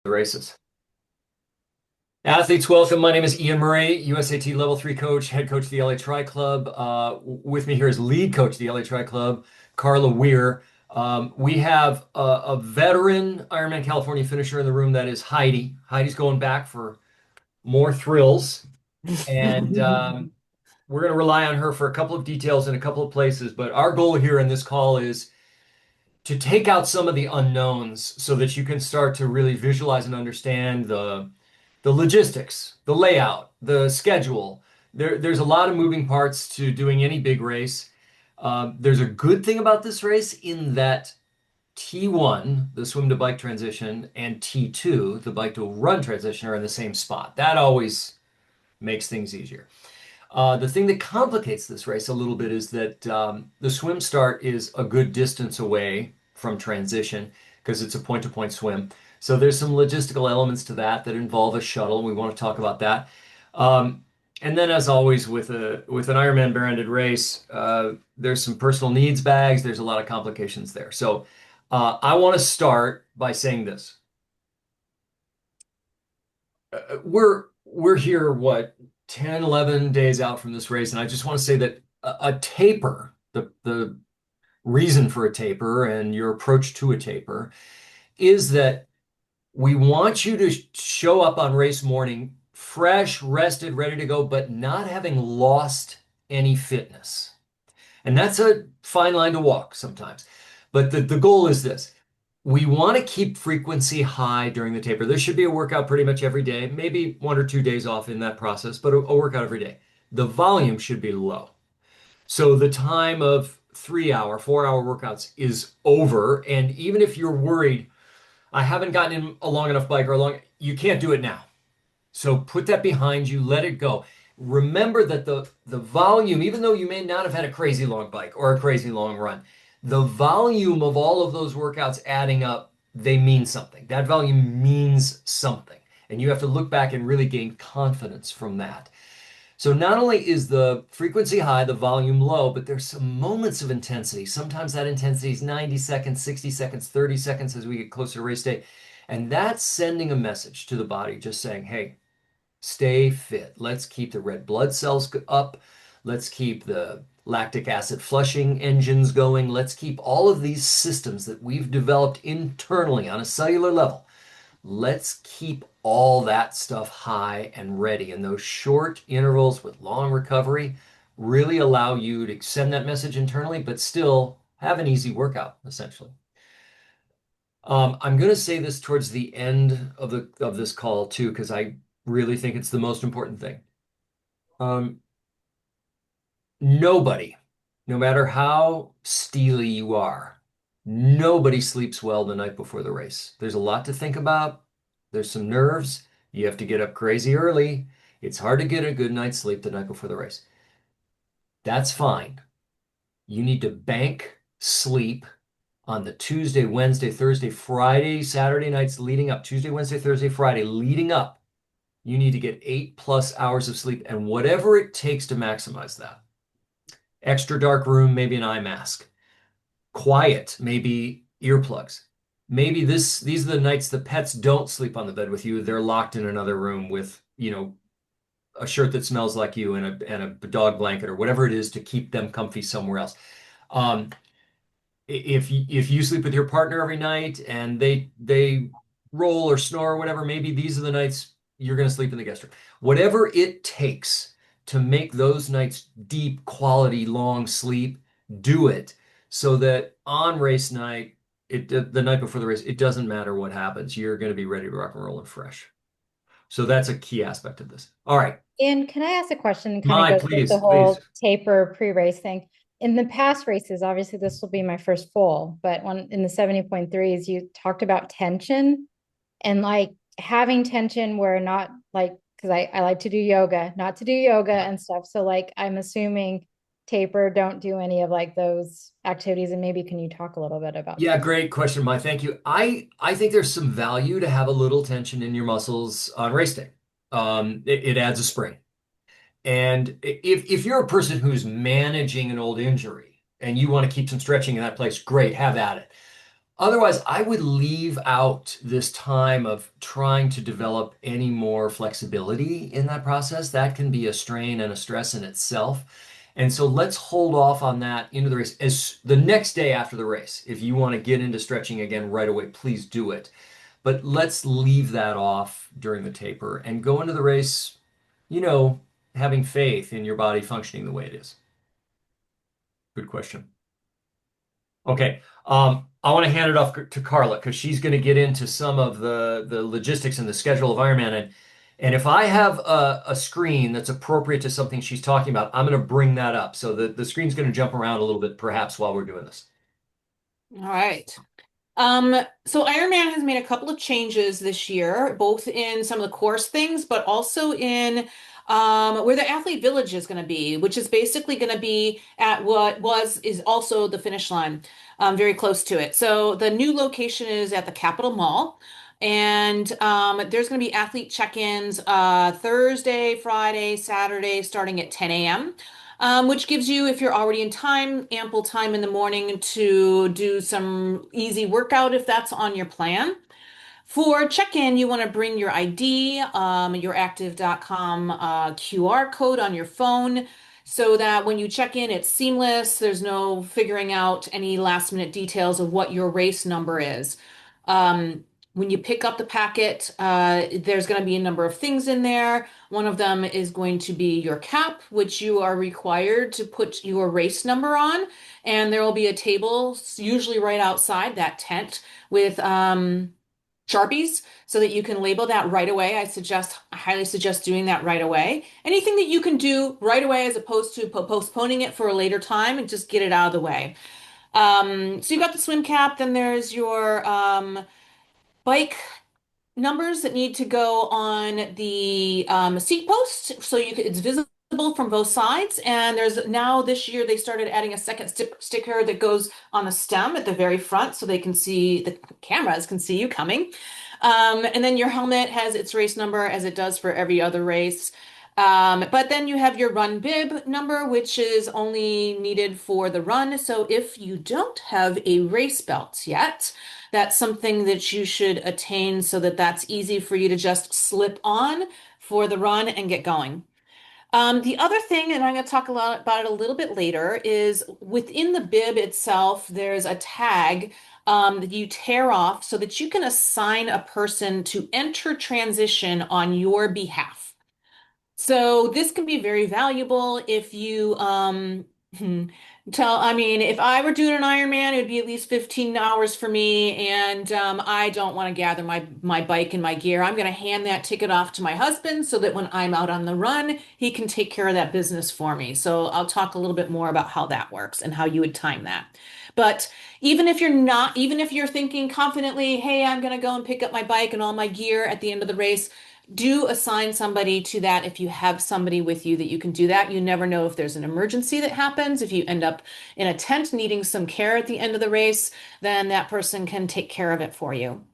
The races. Athletes, welcome. My name is Ian Murray, USAT Level 3 coach, head coach of the LA Tri Club. With me here is lead coach of the LA Tri Club, Carla Weir. We have a veteran Ironman California finisher in the room, that is Heidi. Heidi's going back for more thrills, and we're going to rely on her for a couple of details in a couple of places. But our goal here in this call is to take out some of the unknowns so that you can start to really visualize and understand the logistics, the layout, the schedule. There's a lot of moving parts to doing any big race. There's a good thing about this race in that T1, the swim to bike transition, and T2, the bike to run transition, are in the same spot. That always makes things easier. The thing that complicates this race a little bit is that the swim start is a good distance away from transition because it's a point-to-point swim. So there's some logistical elements to that involve a shuttle, and we want to talk about that. Um, and then, as always, with an Ironman branded race, there's some personal needs bags. There's a lot of complications there. So I want to start by saying this. We're here, what, 10, 11 days out from this race, and I just want to say that a taper, the reason for a taper and your approach to a taper is that we want you to show up on race morning fresh, rested, ready to go, but not having lost any fitness. And that's a fine line to walk sometimes. But the goal is this. We want to keep frequency high during the taper. There should be a workout pretty much every day, maybe 1 or 2 days off in that process, but a workout every day. The volume should be low. So the time of 3 hour, 4 hour workouts is over. And even if you're worried, I haven't gotten in a long enough bike or a long, you can't do it now. So put that behind you, let it go. Remember that the volume, even though you may not have had a crazy long bike or a crazy long run, the volume of all of those workouts adding up, they mean something. That volume means something. And you have to look back and really gain confidence from that. So not only is the frequency high, the volume low, but there's some moments of intensity. Sometimes that intensity is 90 seconds, 60 seconds, 30 seconds as we get closer to race day. And that's sending a message to the body just saying, hey, stay fit. Let's keep the red blood cells up. Let's keep the lactic acid flushing engines going. Let's keep all of these systems that we've developed internally on a cellular level. Let's keep all that stuff high and ready. And those short intervals with long recovery really allow you to send that message internally, but still have an easy workout, essentially. I'm going to say this towards the end of this call too, because I really think it's the most important thing. Um, Nobody, no matter how steely you are, nobody sleeps well the night before the race. There's a lot to think about. There's some nerves. You have to get up crazy early. It's hard to get a good night's sleep the night before the race. That's fine. You need to bank sleep on the Tuesday, Wednesday, Thursday, Friday, Saturday nights leading up, Tuesday, Wednesday, Thursday, Friday leading up. You need to get 8+ hours of sleep and whatever it takes to maximize that. Extra dark room, maybe an eye mask. Quiet, maybe earplugs. Maybe these are the nights the pets don't sleep on the bed with you. They're locked in another room with, a shirt that smells like you and a dog blanket or whatever it is to keep them comfy somewhere else. Um, if you sleep with your partner every night and they roll or snore or whatever, maybe these are the nights you're going to sleep in the guest room. Whatever it takes to make those nights deep, quality, long sleep, do it so that on race night, the night before the race, it doesn't matter what happens. You're going to be ready to rock and roll and fresh. So that's a key aspect of this. All right. And can I ask a question? Kind of My, goes with please, the please. whole taper pre-race thing. In the past races, obviously this will be my first full, but when in the 70.3s, you talked about tension and like having tension where not like, because I like to do yoga, not to do yoga and stuff. So like I'm assuming taper, don't do any of like those activities. And maybe can you talk a little bit about Yeah, that? great question, Mai. Thank you. I think there's some value to have a little tension in your muscles on race day. It adds a spring. And if you're a person who's managing an old injury and you want to keep some stretching in that place, great, have at it. Otherwise, I would leave out this time of trying to develop any more flexibility in that process. That can be a strain and a stress in itself. And so let's hold off on that into the race. As the next day after the race, if you want to get into stretching again right away, please do it. But let's leave that off during the taper and go into the race, you know, having faith in your body functioning the way it is. Good question. Okay. I want to hand it off to Carla because she's going to get into some of the logistics and the schedule of Ironman. And if I have a screen that's appropriate to something she's talking about, I'm going to bring that up. So the screen's going to jump around a little bit, perhaps, while we're doing this. All right. So Ironman has made a couple of changes this year, both in some of the course things, but also in where the athlete village is going to be, which is basically going to be at what was is also the finish line, very close to it. So the new location is at the Capitol Mall, and there's going to be athlete check-ins Thursday, Friday, Saturday, starting at 10 a.m. Which gives you, if you're already in time, ample time in the morning to do some easy workout if that's on your plan. For check-in, you want to bring your ID, your active.com QR code on your phone so that when you check in, it's seamless. There's no figuring out any last minute details of what your race number is. When you pick up the packet, there's going to be a number of things in there. One of them is going to be your cap, which you are required to put your race number on. And there will be a table, usually right outside that tent, with Sharpies so that you can label that right away. I highly suggest doing that right away. Anything that you can do right away as opposed to postponing it for a later time and just get it out of the way. So you've got the swim cap, then there's your bike numbers that need to go on the seat post so it's visible from both sides. And there's now this year they started adding a second sticker that goes on the stem at the very front so they can see the cameras can see you coming. And then your helmet has its race number as it does for every other race. But then you have your run bib number, which is only needed for the run. So if you don't have a race belt yet, that's something that you should attain so that that's easy for you to just slip on for the run and get going. The other thing, and I'm going to talk a lot about it a little bit later, is within the bib itself, there's a tag that you tear off so that you can assign a person to enter transition on your behalf. So this can be very valuable if you I mean, if I were doing an Ironman, it would be at least 15 hours for me, and I don't want to gather my bike and my gear. I'm going to hand that ticket off to my husband so that when I'm out on the run, he can take care of that business for me. So I'll talk a little bit more about how that works and how you would time that. But even if you're thinking confidently, hey, I'm going to go and pick up my bike and all my gear at the end of the race, do assign somebody to that if you have somebody with you that you can do that. You never know if there's an emergency that happens. If you end up in a tent needing some care at the end of the race, then that person can take care of it for you.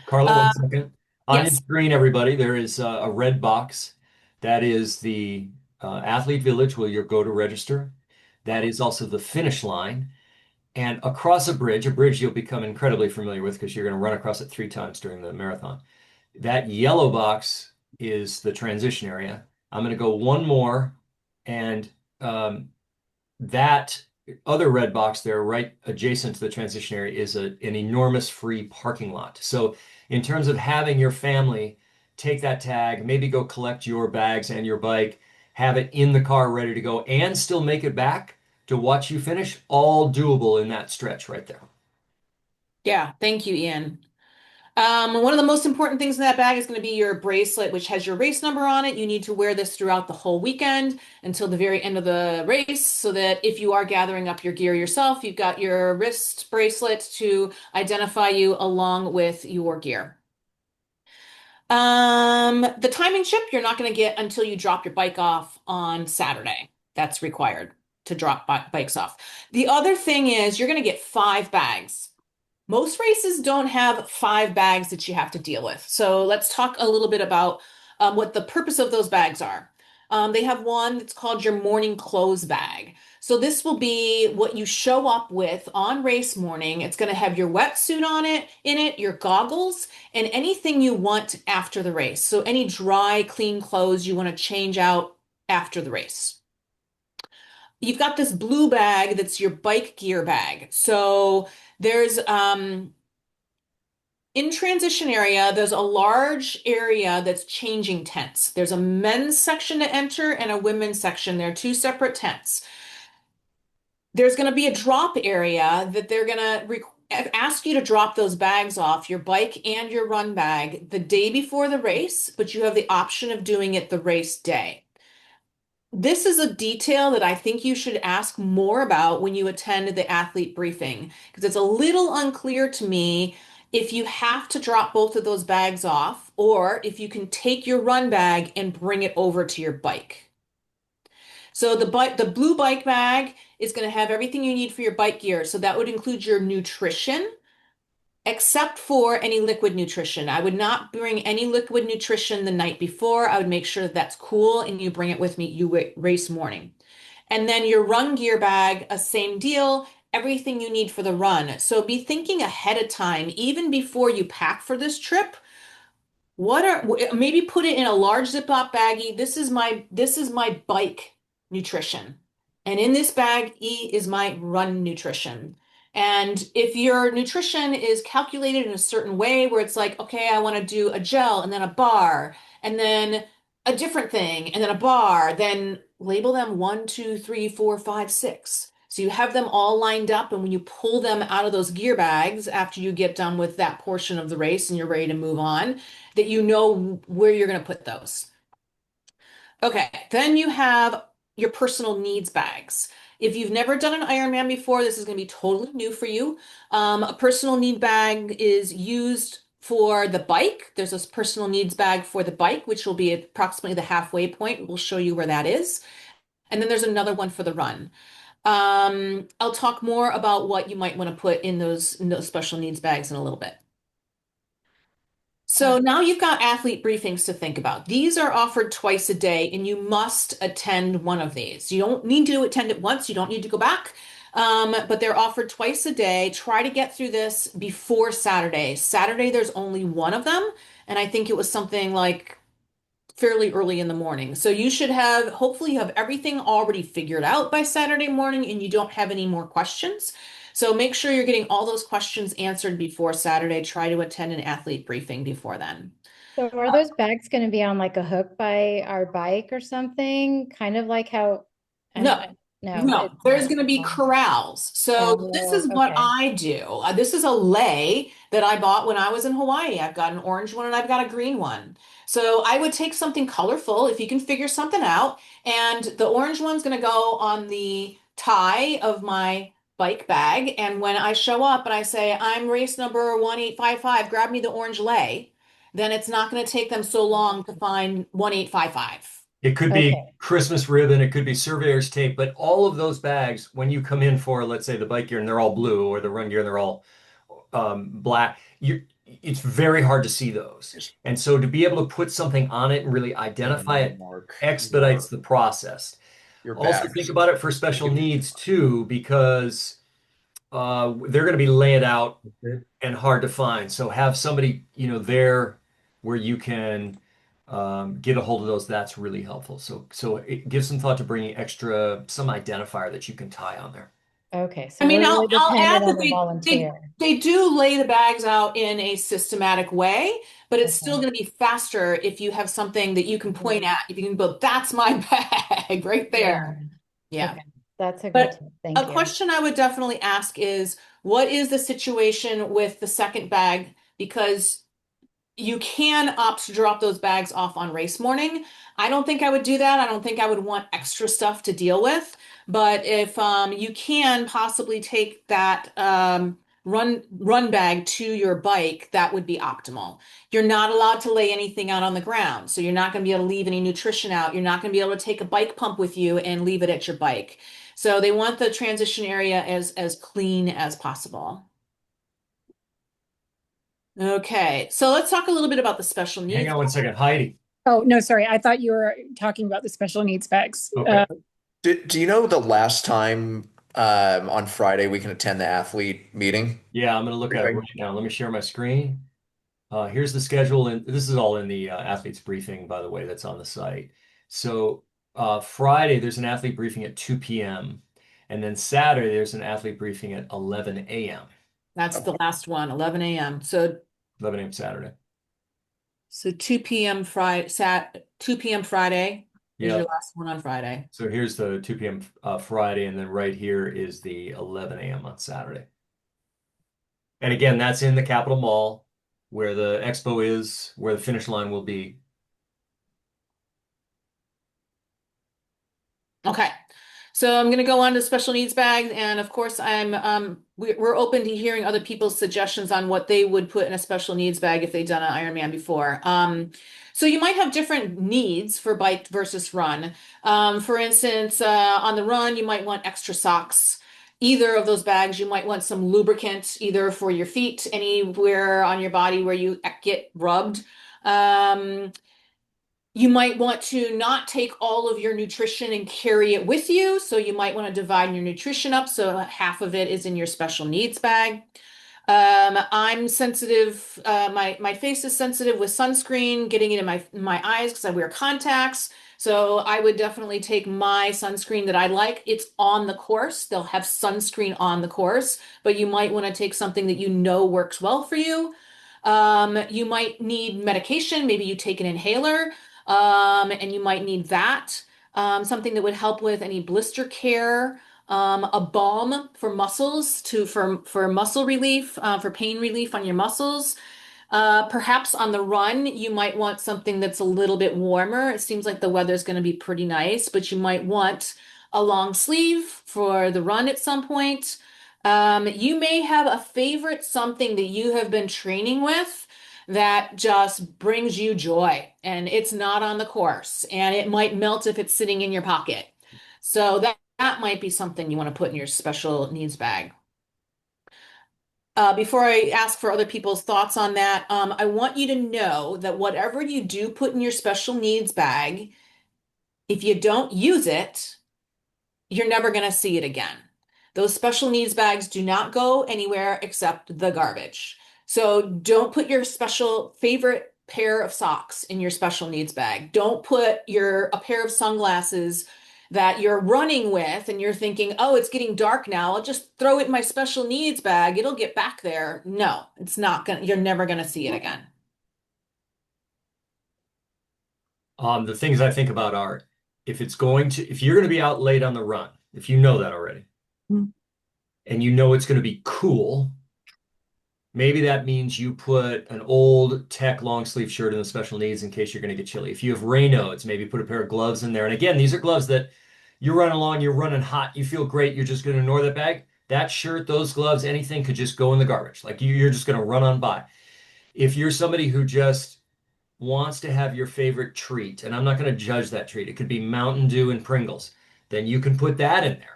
Carla, Uh, 1 second. On your yes. screen, everybody, there is a red box. That is the athlete village where you'll go to register. That is also the finish line. And across a bridge you'll become incredibly familiar with because you're going to run across it 3 times during the marathon. That yellow box is the transition area. I'm going to go one more, and that other red box there, right adjacent to the transition area, is an enormous free parking lot. So, in terms of having your family take that tag, maybe go collect your bags and your bike, have it in the car ready to go, and still make it back to watch you finish, all doable in that stretch right there. Yeah. Thank you, Ian. One of the most important things in that bag is going to be your bracelet, which has your race number on it. You need to wear this throughout the whole weekend until the very end of the race, so that if you are gathering up your gear yourself, you've got your wrist bracelet to identify you along with your gear. The timing chip you're not going to get until you drop your bike off on Saturday. That's required to drop bikes off. The other thing is you're going to get 5 bags. Most races don't have 5 bags that you have to deal with. So let's talk a little bit about what the purpose of those bags are. They have one that's called your morning clothes bag. So this will be what you show up with on race morning. It's going to have your wetsuit on it, in it, your goggles, and anything you want after the race. So any dry, clean clothes you want to change out after the race. You've got this blue bag that's your bike gear bag. So there's in transition area, there's a large area that's changing tents. There's a men's section to enter and a women's section. They're two separate tents. There's going to be a drop area that they're going to ask you to drop those bags off, your bike and your run bag, the day before the race, but you have the option of doing it the race day. This is a detail that I think you should ask more about when you attend the athlete briefing, because it's a little unclear to me if you have to drop both of those bags off or if you can take your run bag and bring it over to your bike. So the blue bike bag is going to have everything you need for your bike gear. So that would include your nutrition, except for any liquid nutrition. I would not bring any liquid nutrition the night before. I would make sure that that's cool and you bring it with me, you race morning. And then your run gear bag, a same deal, everything you need for the run. So be thinking ahead of time, even before you pack for this trip. Maybe put it in a large Ziploc baggie. This is my bike nutrition. And in this bag, E is my run nutrition. And if your nutrition is calculated in a certain way where it's like, okay, I want to do a gel and then a bar and then a different thing and then a bar, then label them 1, 2, 3, 4, 5, 6. So you have them all lined up, and when you pull them out of those gear bags after you get done with that portion of the race and you're ready to move on, that you know where you're going to put those. Okay, then you have your personal needs bags. If you've never done an Ironman before, this is going to be totally new for you. A personal need bag is used for the bike. There's this personal needs bag for the bike, which will be approximately the halfway point. We'll show you where that is. And then there's another one for the run. I'll talk more about what you might want to put in those special needs bags in a little bit. So now you've got athlete briefings to think about. These are offered twice a day, and you must attend one of these. You don't need to attend it once, you don't need to go back, but they're offered twice a day. Try to get through this before Saturday. Saturday, there's only one of them, and I think it was something like fairly early in the morning. So you should have, hopefully, you have everything already figured out by Saturday morning and you don't have any more questions. So make sure you're getting all those questions answered before Saturday. Try to attend an athlete briefing before then. So are those bags going to be on like a hook by our bike or something? Kind of like how, No, no, no, it's there's not. going to be corrals. So this Oh, is what okay. I do. This is a lei that I bought when I was in Hawaii. I've got an orange one and I've got a green one. So I would take something colorful if you can figure something out. And the orange one's going to go on the tie of my bike bag. And when I show up and I say, I'm race number 1855, grab me the orange lei, then it's not going to take them so long to find 1855. It could be Okay. Christmas ribbon, it could be surveyor's tape, but all of those bags, when you come in for, let's say, the bike gear and they're all blue, or the run gear and they're all black, it's very hard to see those. And so to be able to put something on it and really identify it Mark expedites the process. your Also think bags. about it for special needs too, because they're going to be laid out and hard to find. So have somebody, there where you can get a hold of those. That's really helpful. So it gives some thought to bringing some identifier that you can tie on there. Okay. I So mean, we're I'll really I'll dependent add on that the volunteer. they do lay the bags out in a systematic way, but it's still Okay. going to be faster if you have something that you can point at. If you can go, that's my bag right Yeah. there. Yeah. Okay. That's a good But tip. a Thank you. question I would definitely ask is, what is the situation with the second bag? Because you can opt to drop those bags off on race morning. I don't think I would do that. I don't think I would want extra stuff to deal with. But if you can possibly take that run bag to your bike, that would be optimal. You're not allowed to lay anything out on the ground, so you're not going to be able to leave any nutrition out. You're not going to be able to take a bike pump with you and leave it at your bike. So they want the transition area as clean as possible. Okay, so let's talk a little bit about the special Hang needs. on one second, Heidi. Oh, no, sorry. I thought you were talking about the special needs bags. Okay. Do you know the last time on Friday we can attend the athlete meeting? Yeah, I'm going to look at it right Briefing? now. Let me share my screen. Here's the schedule, and this is all in the athletes briefing, by the way, that's on the site. So Friday, there's an athlete briefing at 2 p.m. And then Saturday, there's an athlete briefing at 11 a.m. That's the last one, 11 a.m. So 11 a.m. Saturday. 2 p.m. Friday, 2 p.m. Friday is your Yep. last one on Friday. So here's the 2 p.m. Friday, and then right here is the 11 a.m. on Saturday. And again, that's in the Capitol Mall where the expo is, where the finish line will be. Okay. So I'm going to go on to special needs bags, and of course, we're open to hearing other people's suggestions on what they would put in a special needs bag if they've done an Ironman before. So you might have different needs for bike versus run. For instance, on the run, you might want extra socks. Either of those bags, you might want some lubricant, either for your feet, anywhere on your body where you get rubbed. Um, you might want to not take all of your nutrition and carry it with you. So you might want to divide your nutrition up. So half of it is in your special needs bag. I'm sensitive. My face is sensitive with sunscreen, getting it in my eyes because I wear contacts. So I would definitely take my sunscreen that I like. It's on the course. They'll have sunscreen on the course, but you might want to take something that you know works well for you. You might need medication. Maybe you take an inhaler, and you might need that. Something that would help with any blister care. A balm for muscles for muscle relief, for pain relief on your muscles. Perhaps on the run, you might want something that's a little bit warmer. It seems like the weather's going to be pretty nice, but you might want a long sleeve for the run at some point. You may have a favorite something that you have been training with that just brings you joy, and it's not on the course, and it might melt if it's sitting in your pocket. So that might be something you want to put in your special needs bag. Before I ask for other people's thoughts on that, I want you to know that whatever you do put in your special needs bag, if you don't use it, you're never going to see it again. Those special needs bags do not go anywhere except the garbage. So don't put your special favorite pair of socks in your special needs bag. Don't put a pair of sunglasses that you're running with and you're thinking, oh, it's getting dark now. I'll just throw it in my special needs bag. It'll get back there. No, it's not gonna, you're never gonna see it again. The things I think about are if you're going to be out late on the run, if you know that already, Mm. and you know it's going to be cool, maybe that means you put an old tech long sleeve shirt in the special needs in case you're going to get chilly. If you have Raynaud's, maybe put a pair of gloves in there. And again, these are gloves that you're running along, you're running hot, you feel great, you're just going to ignore that bag. That shirt, those gloves, anything could just go in the garbage. Like you're just going to run on by. If you're somebody who just wants to have your favorite treat, and I'm not going to judge that treat, it could be Mountain Dew and Pringles, then you can put that in there.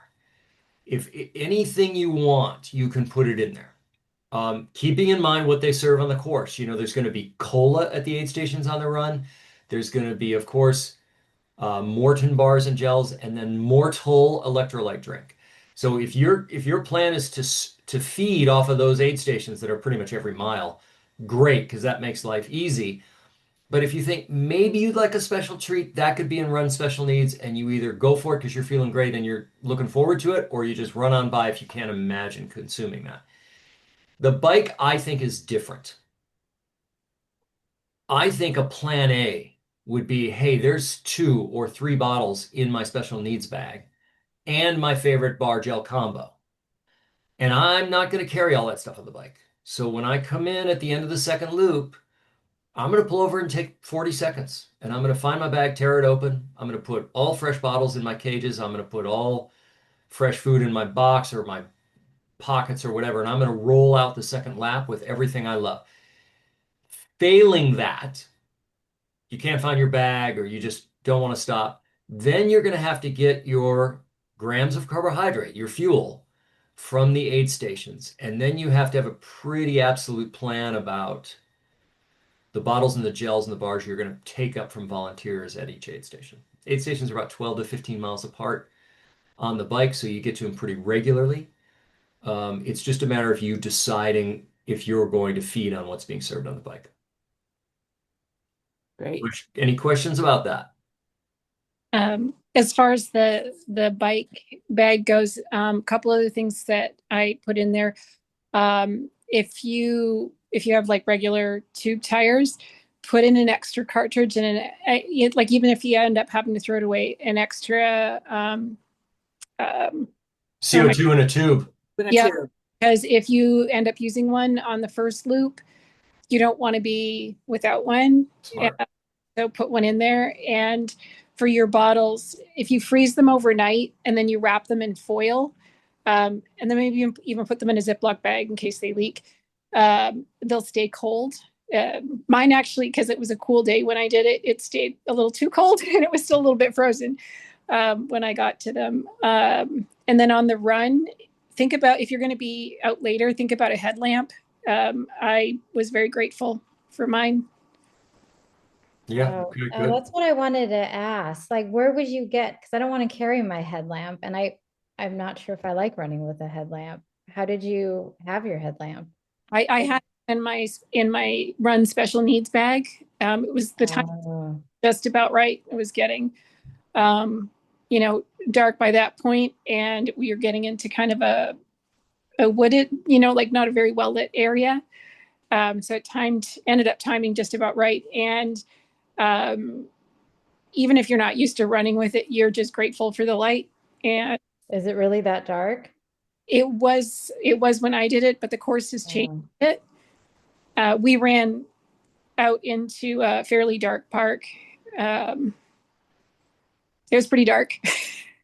If anything you want, you can put it in there. Keeping in mind what they serve on the course. There's going to be cola at the aid stations on the run. There's going to be, of course, Morton bars and gels, and then Mortal electrolyte drink. So if your plan is to feed off of those aid stations that are pretty much every mile, great, because that makes life easy. But if you think maybe you'd like a special treat, that could be in run special needs, and you either go for it because you're feeling great and you're looking forward to it, or you just run on by if you can't imagine consuming that. The bike, I think, is different. I think a plan A would be, hey, there's 2 or 3 bottles in my special needs bag and my favorite bar gel combo. And I'm not going to carry all that stuff on the bike. So when I come in at the end of the second loop, I'm going to pull over and take 40 seconds and I'm going to find my bag, tear it open. I'm going to put all fresh bottles in my cages. I'm going to put all fresh food in my box or my pockets or whatever. And I'm going to roll out the second lap with everything I love. Failing that, you can't find your bag or you just don't want to stop, then you're going to have to get your grams of carbohydrate, your fuel, from the aid stations. And then you have to have a pretty absolute plan about the bottles and the gels and the bars you're going to take up from volunteers at each aid station. Aid stations are about 12 to 15 miles apart on the bike, so you get to them pretty regularly. It's just a matter of you deciding if you're going to feed on what's being served on the bike. Great. Any questions about that? As far as the bike bag goes, a couple other things that I put in there. If you have like regular tube tires, put in an extra cartridge and like even if you end up having to throw it away, an extra CO2 in a tube. yeah, because if you end up using one on the first loop, you don't want to be without one. Smart. So put one in there. And for your bottles, if you freeze them overnight and then you wrap them in foil, and then maybe even put them in a Ziploc bag in case they leak, they'll stay cold. Mine actually, because it was a cool day when I did it, it stayed a little too cold and it was still a little bit frozen when I got to them. And then on the run, think about if you're going to be out later, think about a headlamp. I was very grateful for mine. Yeah, Oh, good, oh, good. that's what I wanted to ask. Like, where would you get? Because I don't want to carry my headlamp, and I'm not sure if I like running with a headlamp. How did you have your headlamp? I had in my run special needs bag. It was the time Oh, just about right. It was getting, um, dark by that point, and we were getting into kind of a wooded, like not a very well lit area. So it ended up timing just about right. And um, even if you're not used to running with it, you're just grateful for the light. And is it really that dark? it was when I did it, but the course has changed Oh, a bit. We ran out into a fairly dark park. Um, it was pretty dark.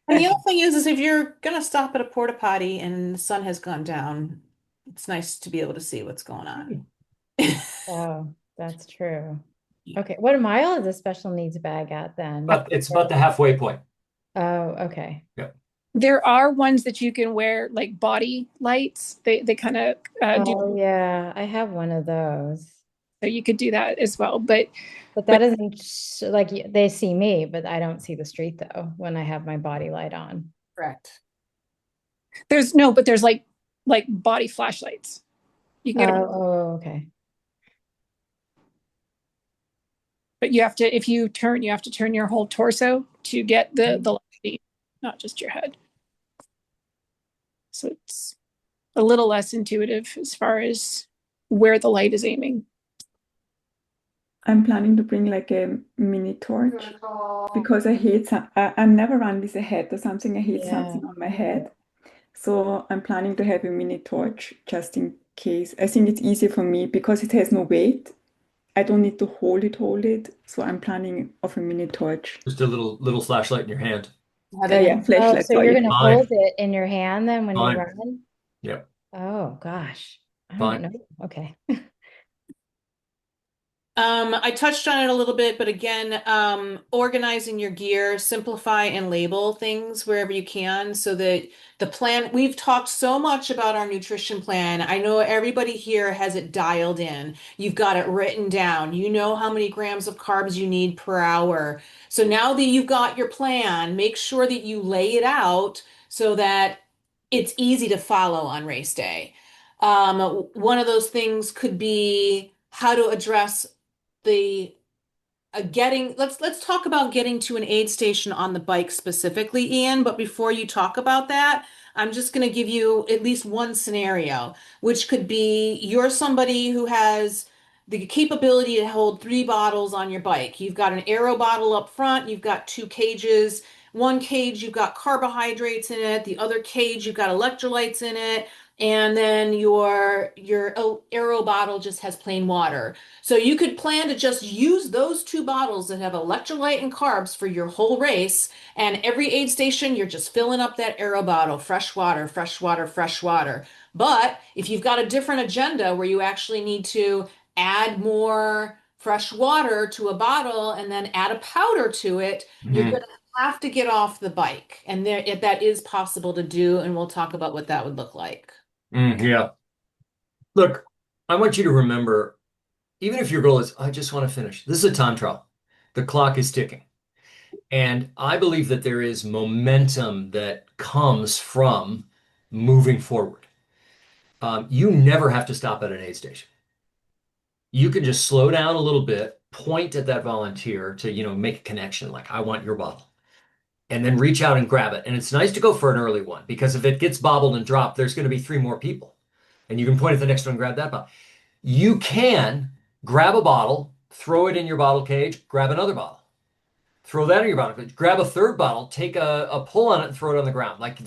And the other thing is if you're gonna stop at a porta potty and the sun has gone down, it's nice to be able to see what's going on. oh, that's true. Okay, what mile is the special needs bag at then? But it's about the halfway point. Oh, okay. Yeah. There are ones that you can wear like body lights. They kind of do, Oh, yeah, I have one of those. so you could do that as well. But But that isn't like they see me, but I don't see the street though when I have my body light on. Correct. there's like body flashlights. You can Oh, get them, oh, okay. but you have to turn your whole torso to get the light, not just your head. So it's a little less intuitive as far as where the light is aiming. I'm planning to bring like a mini torch because I'm never run with a hat or something. I hate Yeah. something on my head. So I'm planning to have a mini torch just in case. I think it's easier for me because it has no weight. I don't need to hold it. So I'm planning of a mini torch. Just a little flashlight in your hand. Have Yeah, it yeah, in. Oh, flashlight, so you're sorry. gonna Fine, hold it in your hand then when you fine. run? Yep, Oh gosh. I don't fine. know. Okay. I touched on it a little bit, but again, organizing your gear, simplify and label things wherever you can so that the plan, we've talked so much about our nutrition plan. I know everybody here has it dialed in. You've got it written down. You know how many grams of carbs you need per hour. So now that you've got your plan, make sure that you lay it out so that it's easy to follow on race day. One of those things could be how to address the getting let's talk about getting to an aid station on the bike specifically, Ian, but before you talk about that, I'm just going to give you at least one scenario, which could be you're somebody who has the capability to hold 3 bottles on your bike. You've got an aero bottle up front, you've got 2 cages. One cage you've got carbohydrates in it, the other cage you've got electrolytes in it, and then your aero bottle just has plain water. So you could plan to just use those 2 bottles that have electrolyte and carbs for your whole race. And every aid station, you're just filling up that aero bottle, fresh water, fresh water, fresh water. But if you've got a different agenda where you actually need to add more fresh water to a bottle and then add a powder to it, you're going Mhm. to have to get off the bike. And that is possible to do. And we'll talk about what that would look like. Yeah. Look, I want you to remember even if your goal is, I just want to finish, this is a time trial. The clock is ticking. And I believe that there is momentum that comes from moving forward. You never have to stop at an aid station. You can just slow down a little bit, point at that volunteer to, make a connection, like, I want your bottle, and then reach out and grab it. And it's nice to go for an early one because if it gets bobbled and dropped, there's going to be 3 more people. And you can point at the next one and grab that bottle. You can grab a bottle, throw it in your bottle cage, grab another bottle. Throw that in your bottle cage, grab a third bottle, take a pull on it and throw it on the ground. Like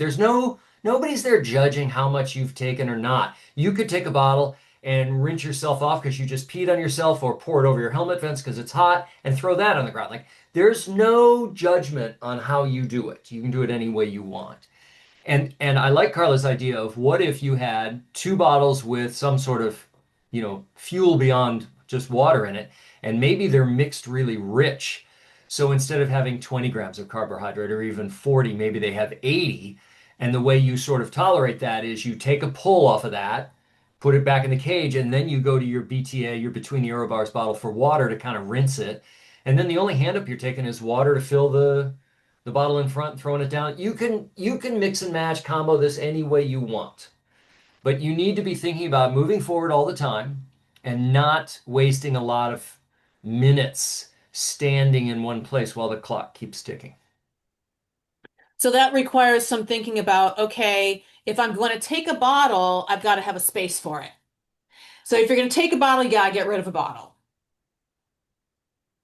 nobody's there judging how much you've taken or not. You could take a bottle and rinse yourself off because you just peed on yourself or pour it over your helmet vents because it's hot and throw that on the ground. Like there's no judgment on how you do it. You can do it any way you want. And I like Carla's idea of what if you had 2 bottles with some sort of, fuel beyond just water in it, and maybe they're mixed really rich. So instead of having 20 grams of carbohydrate or even 40, maybe they have 80. And the way you sort of tolerate that is you take a pull off of that, put it back in the cage, and then you go to your BTA, your between the Eurobars bottle for water to kind of rinse it. And then the only hand up you're taking is water to fill the bottle in front, throwing it down. You can mix and match, combo this any way you want. But you need to be thinking about moving forward all the time and not wasting a lot of minutes standing in one place while the clock keeps ticking. So that requires some thinking about, okay, if I'm going to take a bottle, I've got to have a space for it. So if you're going to take a bottle, you got to get rid of a bottle.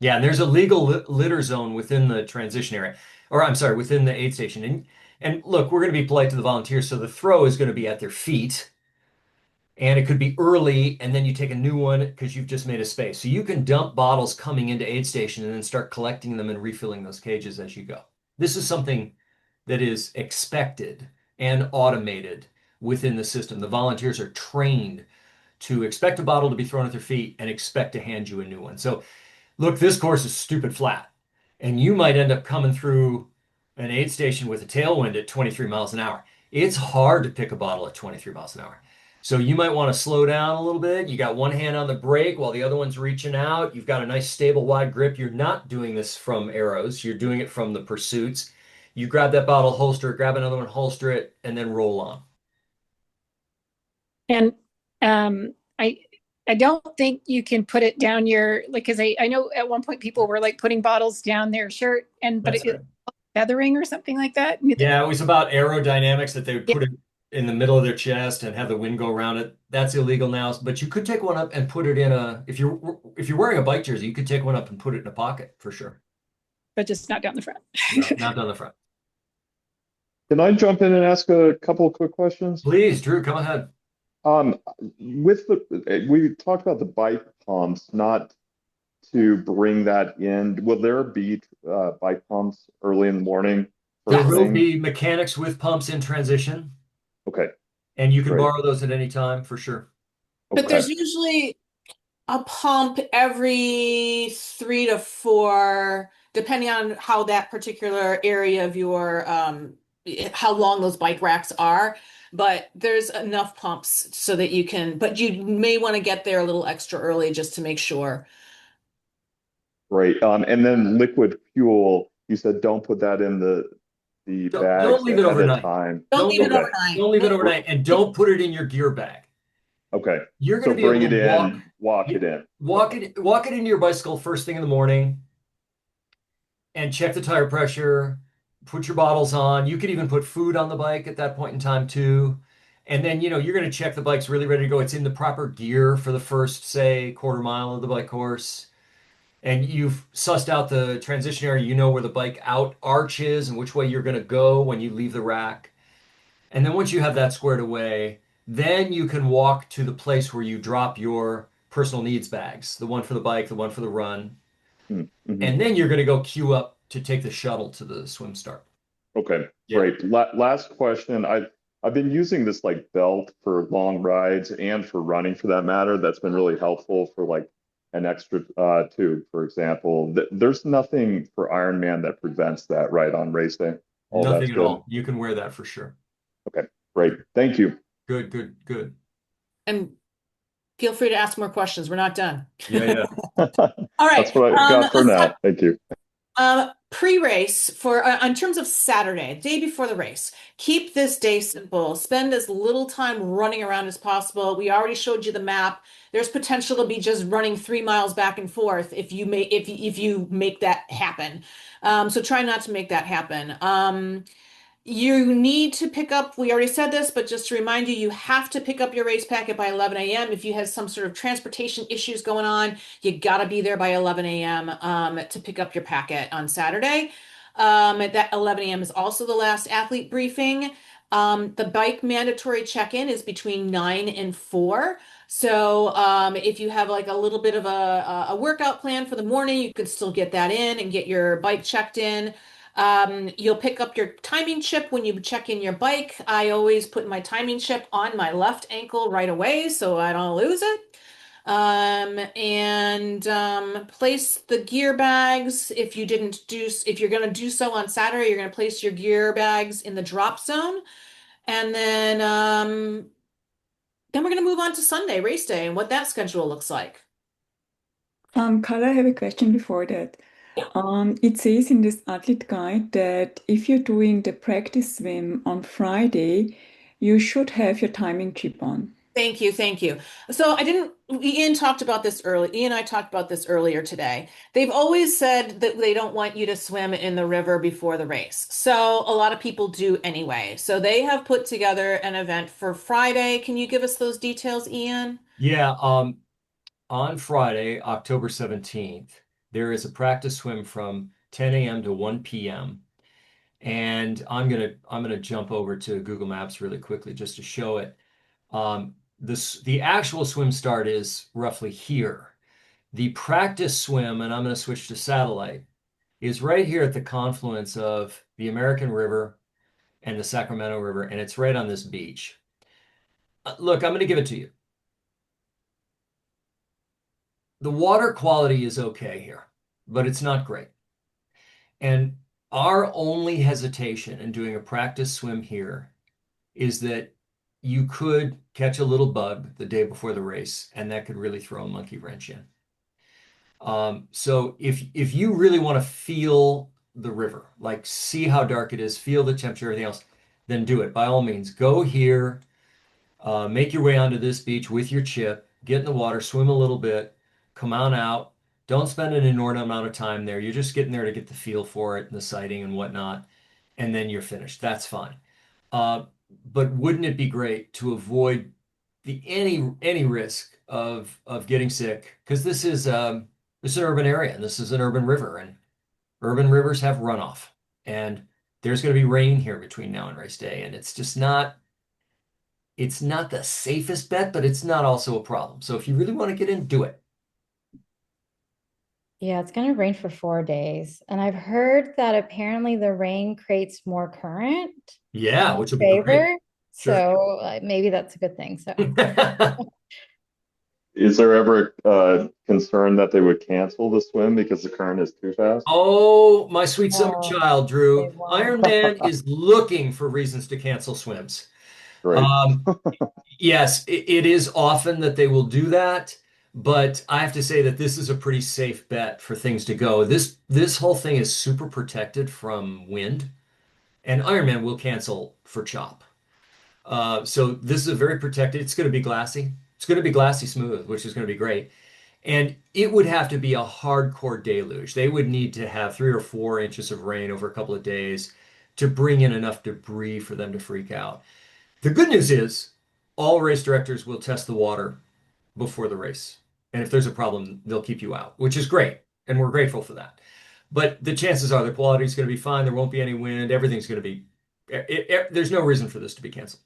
Yeah, and there's a legal litter zone within the transition area, or I'm sorry, within the aid station. And look, we're going to be polite to the volunteers, so the throw is going to be at their feet. And it could be early, and then you take a new one because you've just made a space. So you can dump bottles coming into aid station and then start collecting them and refilling those cages as you go. This is something that is expected and automated within the system. The volunteers are trained to expect a bottle to be thrown at their feet and expect to hand you a new one. So look, this course is stupid flat, and you might end up coming through an aid station with a tailwind at 23 miles an hour. It's hard to pick a bottle at 23 miles an hour. So you might want to slow down a little bit. You got one hand on the brake while the other one's reaching out. You've got a nice stable wide grip. You're not doing this from arrows. You're doing it from the pursuits. You grab that bottle, holster it, grab another one, holster it, and then roll on. And I don't think you can put it down your, like, because I know at one point people were like putting bottles down their shirt but That's right. feathering or something like that. Yeah, it was about aerodynamics that they would Yeah. put it in the middle of their chest and have the wind go around it. That's illegal now, but you could take one up and put it in if you're wearing a bike jersey, you could take one up and put it in a pocket for sure. But just not down the front. No, not down the front. Can I jump in and ask a couple of quick questions? Please, Drew, come ahead. We talked about the bike pumps, not to bring that in. Will there be bike pumps early in the morning? There First will thing? be mechanics with pumps in transition, Okay, and you can great. borrow those at any time for sure. But Okay. there's usually a pump every 3 to 4, depending on how that particular area of your, how long those bike racks are. But there's enough pumps so that you can, but you may want to get there a little extra early just to make sure. Great. And then liquid fuel, you said don't put that in the Don't bags leave it ahead of overnight. time. Don't leave it Okay. overnight. Don't leave it overnight, and don't put it in your gear bag. Okay. You're So going to be bring able it to in, walk it in. walk it into your bicycle first thing in the morning, and check the tire pressure. Put your bottles on. You could even put food on the bike at that point in time too. And then, you're going to check the bike's really ready to go. It's in the proper gear for the first, say, quarter mile of the bike course. And you've sussed out the transition area. You know where the bike out arch is and which way you're going to go when you leave the rack. And then once you have that squared away, then you can walk to the place where you drop your personal needs bags, the one for the bike, the one for the run. Mm-hmm. And then you're going to go queue up to take the shuttle to the swim start. Okay, Yeah. great. Last question. I've been using this like belt for long rides and for running for that matter. That's been really helpful for like an extra tube, for example. There's nothing for Ironman that prevents that, right, on race day? All that's Nothing at good. all. You can wear that for sure. Okay, great. Thank you. Good, good, good. And Feel free to ask more questions. We're not done. Yeah. All right. That's what I got for now. Thank you. Pre-race for in terms of Saturday, day before the race, keep this day simple. Spend as little time running around as possible. We already showed you the map. There's potential to be just running 3 miles back and forth if you make that happen. So try not to make that happen. You need to pick up, we already said this, but just to remind you, you have to pick up your race packet by 11 a.m. If you have some sort of transportation issues going on, you got to be there by 11 a.m. To pick up your packet on Saturday. That 11 a.m. is also the last athlete briefing. The bike mandatory check-in is between 9 and 4. So if you have like a little bit of a workout plan for the morning, you can still get that in and get your bike checked in. You'll pick up your timing chip when you check in your bike. I always put my timing chip on my left ankle right away so I don't lose it. Place the gear bags. If you're going to do so on Saturday, you're going to place your gear bags in the drop zone. And then we're going to move on to Sunday, race day, and what that schedule looks like. Carla, I have a question before that. It says in this athlete guide that if you're doing the practice swim on Friday, you should have your timing chip on. Thank you, thank you. So Ian talked about this early. Ian and I talked about this earlier today. They've always said that they don't want you to swim in the river before the race. So a lot of people do anyway. So they have put together an event for Friday. Can you give us those details, Ian? Yeah. On Friday, October 17th, there is a practice swim from 10 a.m. to 1 p.m. And I'm gonna jump over to Google Maps really quickly just to show it. The actual swim start is roughly here. The practice swim, and I'm going to switch to satellite, is right here at the confluence of the American River and the Sacramento River, and it's right on this beach. Look, I'm going to give it to you. The water quality is okay here, but it's not great. And our only hesitation in doing a practice swim here is that you could catch a little bug the day before the race, and that could really throw a monkey wrench in. So if you really want to feel the river, like see how dark it is, feel the temperature, everything else, then do it. By all means, go here, make your way onto this beach with your chip, get in the water, swim a little bit, come on out. Don't spend an inordinate amount of time there. You're just getting there to get the feel for it and the sighting and whatnot, and then you're finished. That's fine. Uh, but wouldn't it be great to avoid any risk of getting sick? Because this is an urban area and this is an urban river, and urban rivers have runoff, and there's going to be rain here between now and race day, and it's not the safest bet, but it's not also a problem. So if you really want to get in, do it. Yeah, it's going to rain for 4 days. And I've heard that apparently the rain creates more current Yeah, in which will be great. favor. Sure. So maybe that's a good thing. So Is there ever a concern that they would cancel the swim because the current is too fast? Oh, my sweet summer no, child, they Drew. won't. Ironman is looking for reasons to cancel swims. Great. Yes, it is often that they will do that, but I have to say that this is a pretty safe bet for things to go. This whole thing is super protected from wind, and Ironman will cancel for chop. So this is a very protected. It's going to be glassy. It's going to be glassy smooth, which is going to be great. And it would have to be a hardcore deluge. They would need to have 3 or 4 inches of rain over a couple of days to bring in enough debris for them to freak out. The good news is all race directors will test the water before the race. And if there's a problem, they'll keep you out, which is great. And we're grateful for that. But the chances are the quality is going to be fine. There won't be any wind. Everything's going to be, there's no reason for this to be canceled.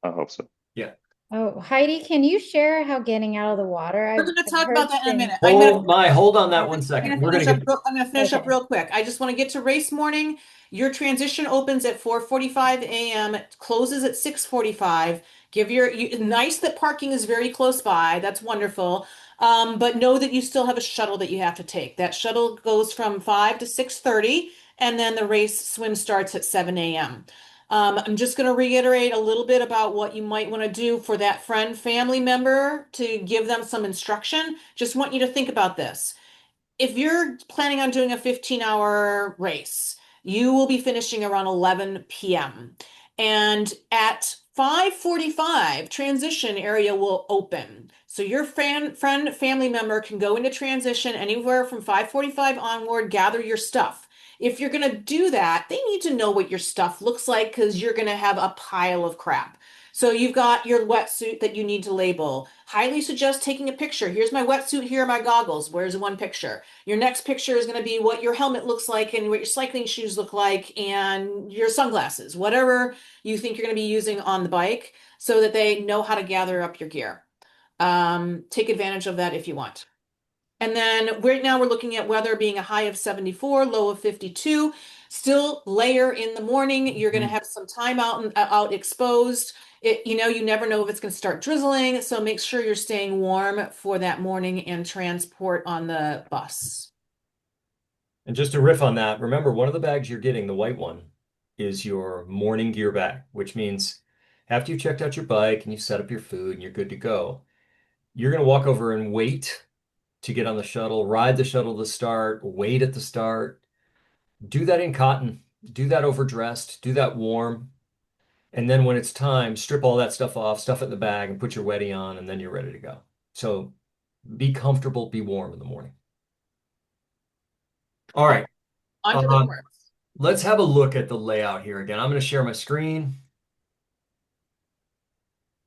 I hope so. Yeah. Oh, Heidi, can you share how getting out of the water? We're going to I've talk heard about that in a things. minute. Hold on that 1 second. We're going to get, I'm going to finish up Okay. real quick. I just want to get to race morning. Your transition opens at 4:45 a.m. It closes at 6:45. Nice that parking is very close by. That's wonderful. But know that you still have a shuttle that you have to take. That shuttle goes from 5 to 6:30, and then the race swim starts at 7 a.m. I'm just going to reiterate a little bit about what you might want to do for that friend, family member to give them some instruction. Just want you to think about this. If you're planning on doing a 15-hour race, you will be finishing around 11 p.m. And at 5:45, transition area will open. So your friend, family member can go into transition anywhere from 5:45 onward, gather your stuff. If you're going to do that, they need to know what your stuff looks like because you're going to have a pile of crap. So you've got your wetsuit that you need to label. Highly suggest taking a picture. Here's my wetsuit, here are my goggles. Where's one picture? Your next picture is going to be what your helmet looks like and what your cycling shoes look like and your sunglasses, whatever you think you're going to be using on the bike so that they know how to gather up your gear. Take advantage of that if you want. And then right now we're looking at weather being a high of 74, low of 52. Still layer in the morning. You're going to have some time out and out exposed. You never know if it's going to start drizzling. So make sure you're staying warm for that morning and transport on the bus. And just to riff on that, remember one of the bags you're getting, the white one, is your morning gear bag, which means after you checked out your bike and you set up your food and you're good to go, you're going to walk over and wait to get on the shuttle, ride the shuttle to start, wait at the start. Do that in cotton, do that overdressed, do that warm. And then when it's time, strip all that stuff off, stuff it in the bag, and put your weddy on, and then you're ready to go. So be comfortable, be warm in the morning. All right. On to the course. Let's have a look at the layout here again. I'm going to share my screen.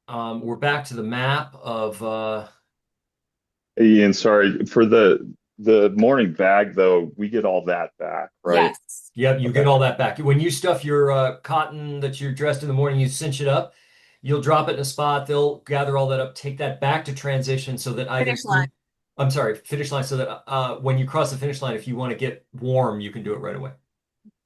We're back to the map of Ian, sorry for the morning bag though. We get all that back, right? Yes. Yep, you Okay. get all that back. When you stuff your cotton that you're dressed in the morning, you cinch it up. You'll drop it in a spot. They'll gather all that up, take that back to transition so that either Finish line. I'm sorry, finish line so that when you cross the finish line, if you want to get warm, you can do it right away.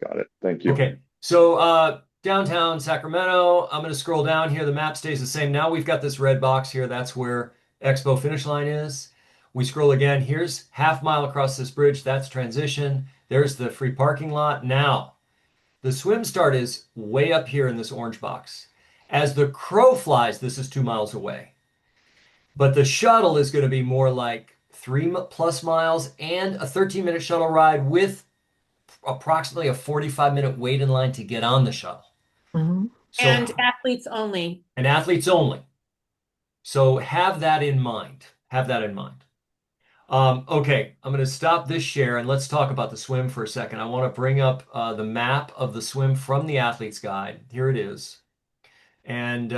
Got it. Thank you. Okay, so downtown Sacramento, I'm going to scroll down here. The map stays the same. Now we've got this red box here. That's where Expo finish line is. We scroll again. Here's half mile across this bridge. That's transition. There's the free parking lot. Now, the swim start is way up here in this orange box. As the crow flies, this is 2 miles away. But the shuttle is going to be more like 3+ miles and a 13-minute shuttle ride with approximately a 45-minute wait in line to get on the shuttle. And athletes only. And athletes only. So have that in mind. Have that in mind. Okay, I'm going to stop this share and let's talk about the swim for a second. I want to bring up the map of the swim from the Athlete's Guide. Here it is. And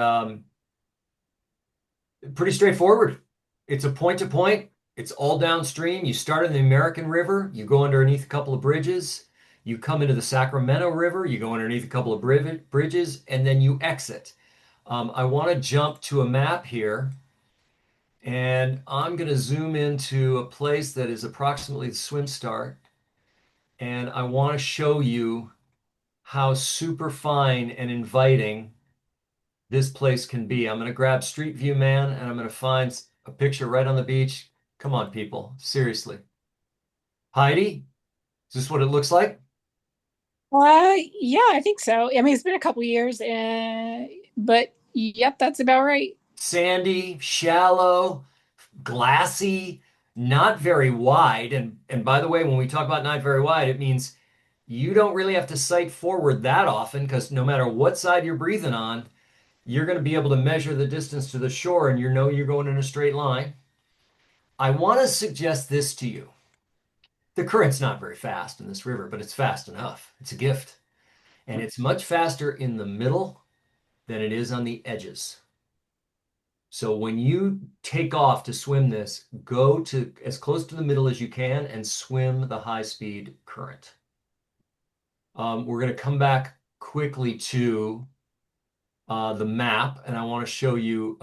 pretty straightforward. It's a point to point. It's all downstream. You start in the American River. You go underneath a couple of bridges. You come into the Sacramento River. You go underneath a couple of bridges, and then you exit. I want to jump to a map here. And I'm going to zoom into a place that is approximately the swim start. And I want to show you how super fine and inviting this place can be. I'm going to grab Street View Man and I'm going to find a picture right on the beach. Come on, people. Seriously. Heidi, is this what it looks like? Yeah, I think so. I mean, it's been a couple years, but yep, that's about right. Sandy, shallow, glassy, not very wide. And by the way, when we talk about not very wide, it means you don't really have to sight forward that often because no matter what side you're breathing on, you're going to be able to measure the distance to the shore and you know you're going in a straight line. I want to suggest this to you. The current's not very fast in this river, but it's fast enough. It's a gift. And it's much faster in the middle than it is on the edges. So when you take off to swim this, go to as close to the middle as you can and swim the high speed current. We're going to come back quickly to the map, and I want to show you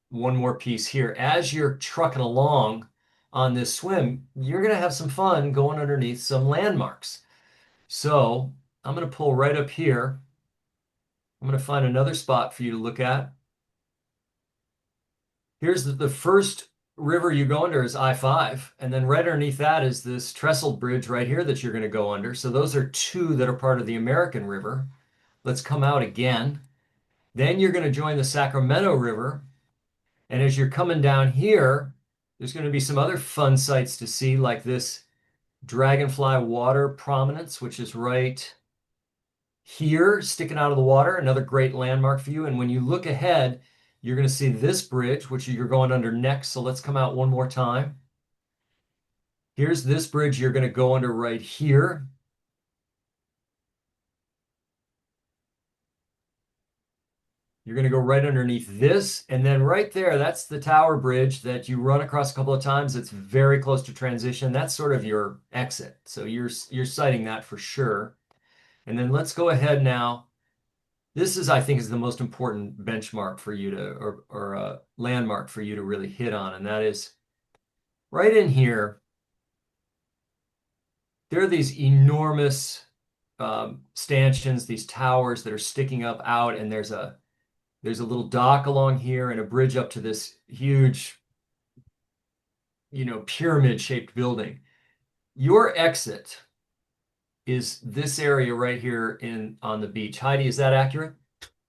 one more piece here. As you're trucking along on this swim, you're going to have some fun going underneath some landmarks. So I'm going to pull right up here. I'm going to find another spot for you to look at. Here's the first river you go under is I-5, and then right underneath that is this trestle bridge right here that you're going to go under. So those are two that are part of the American River. Let's come out again. Then you're going to join the Sacramento River. And as you're coming down here, there's going to be some other fun sights to see, like this Dragonfly Water Prominence, which is right here, sticking out of the water, another great landmark for you. And when you look ahead, you're going to see this bridge, which you're going under next. So let's come out one more time. Here's this bridge you're going to go under right here. You're going to go right underneath this. And then right there, that's the tower bridge that you run across a couple of times. It's very close to transition. That's sort of your exit. So you're sighting that for sure. And then let's go ahead now. This is, I think, is the most important benchmark for you to, or a landmark for you to really hit on. And that is right in here. There are these enormous stanchions, these towers that are sticking up out, and there's a little dock along here and a bridge up to this huge, pyramid-shaped building. Your exit is this area right here on the beach. Heidi, is that accurate?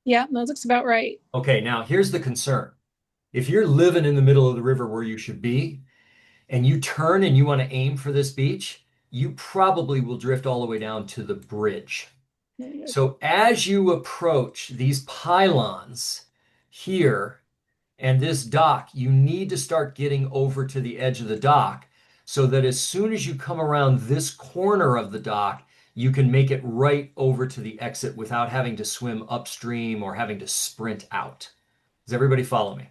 Yeah, that looks about right. Okay, now here's the concern. If you're living in the middle of the river where you should be, and you turn and you want to aim for this beach, you probably will drift all the way down to the bridge. So as you approach these pylons here and this dock, you need to start getting over to the edge of the dock so that as soon as you come around this corner of the dock, you can make it right over to the exit without having to swim upstream or having to sprint out. Does everybody follow me?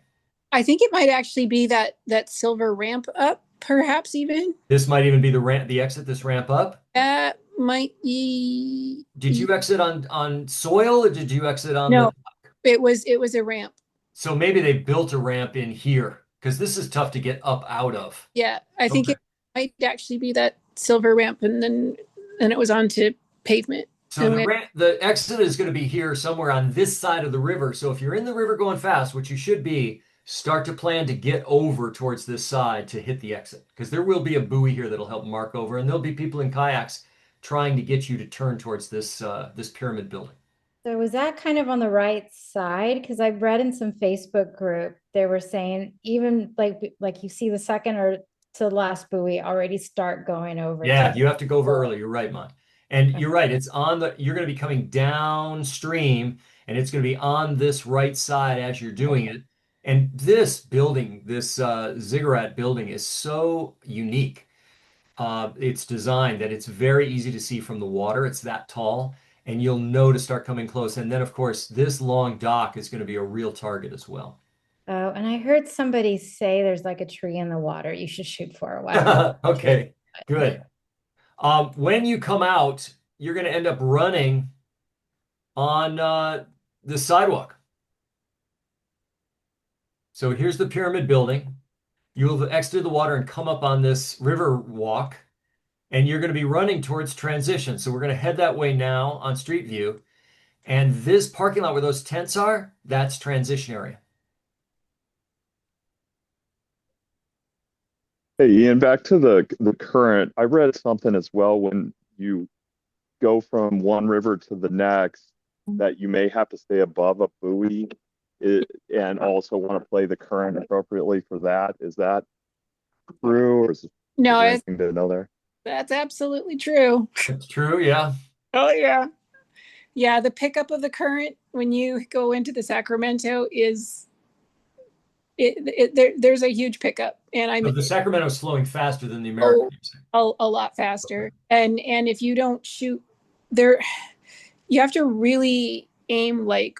I think it might actually be that silver ramp up, perhaps even. This might even be the exit, this ramp up. That might be. Did you exit on soil or did you exit on No, it was a ramp. So maybe they built a ramp in here because this is tough to get up out of. Yeah, I think Okay. it might actually be that silver ramp, and then it was onto pavement. So the exit is going to be here somewhere on this side of the river. So if you're in the river going fast, which you should be, start to plan to get over towards this side to hit the exit because there will be a buoy here that'll help mark over, and there'll be people in kayaks trying to get you to turn towards this pyramid building. So was that kind of on the right side? Because I read in some Facebook group, they were saying even like you see the second or to the last buoy already start going over. Yeah, you have to go over early. You're right, Mon. And you're right. You're going to be coming downstream and it's going to be on this right side as you're doing it. And this building, this ziggurat building is so unique. It's designed that it's very easy to see from the water. It's that tall and you'll know to start coming close. And then of course, this long dock is going to be a real target as well. Oh, and I heard somebody say there's like a tree in the water you should shoot for a while. Okay, good. When you come out, you're going to end up running on the sidewalk. So here's the pyramid building. You'll exit the water and come up on this river walk, and you're going to be running towards transition. So we're going to head that way now on Street View. And this parking lot where those tents are, that's transition area. Hey, Ian, back to the current. I read something as well when you go from one river to the next that you may have to stay above a buoy and also want to play the current appropriately for that. Is that true, or is No, there anything to know there? that's absolutely true. It's true, yeah. Oh yeah. Yeah, the pickup of the current when you go into the Sacramento is there's a huge pickup, and So I'm the Sacramento is flowing faster than the American. a lot faster. And if you don't shoot there, you have to really aim like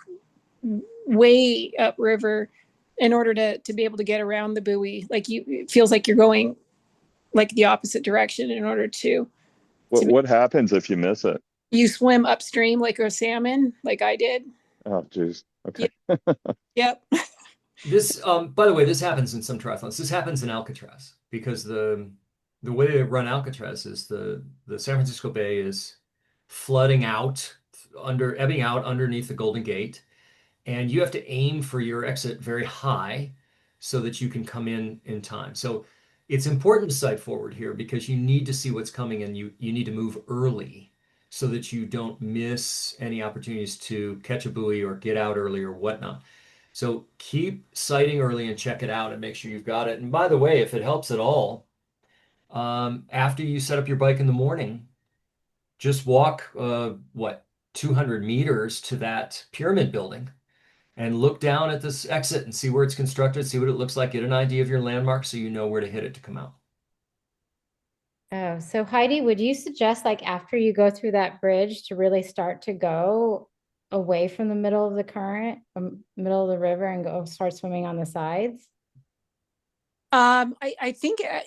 way upriver in order to be able to get around the buoy. Like it feels like you're going like the opposite direction in order to. What happens if you miss it? You swim upstream like a salmon, like I did. Oh, geez. Okay. Yep. This, by the way, this happens in some triathlons. This happens in Alcatraz because the way they run Alcatraz is the San Francisco Bay is flooding out ebbing out underneath the Golden Gate, and you have to aim for your exit very high so that you can come in time. So it's important to sight forward here because you need to see what's coming and you need to move early so that you don't miss any opportunities to catch a buoy or get out early or whatnot. So keep sighting early and check it out and make sure you've got it. And by the way, if it helps at all, after you set up your bike in the morning, just walk, 200 meters to that pyramid building and look down at this exit and see where it's constructed, see what it looks like, get an idea of your landmark so you know where to hit it to come out. Oh, so Heidi, would you suggest like after you go through that bridge to really start to go away from the middle of the current, middle of the river and go start swimming on the sides? I think I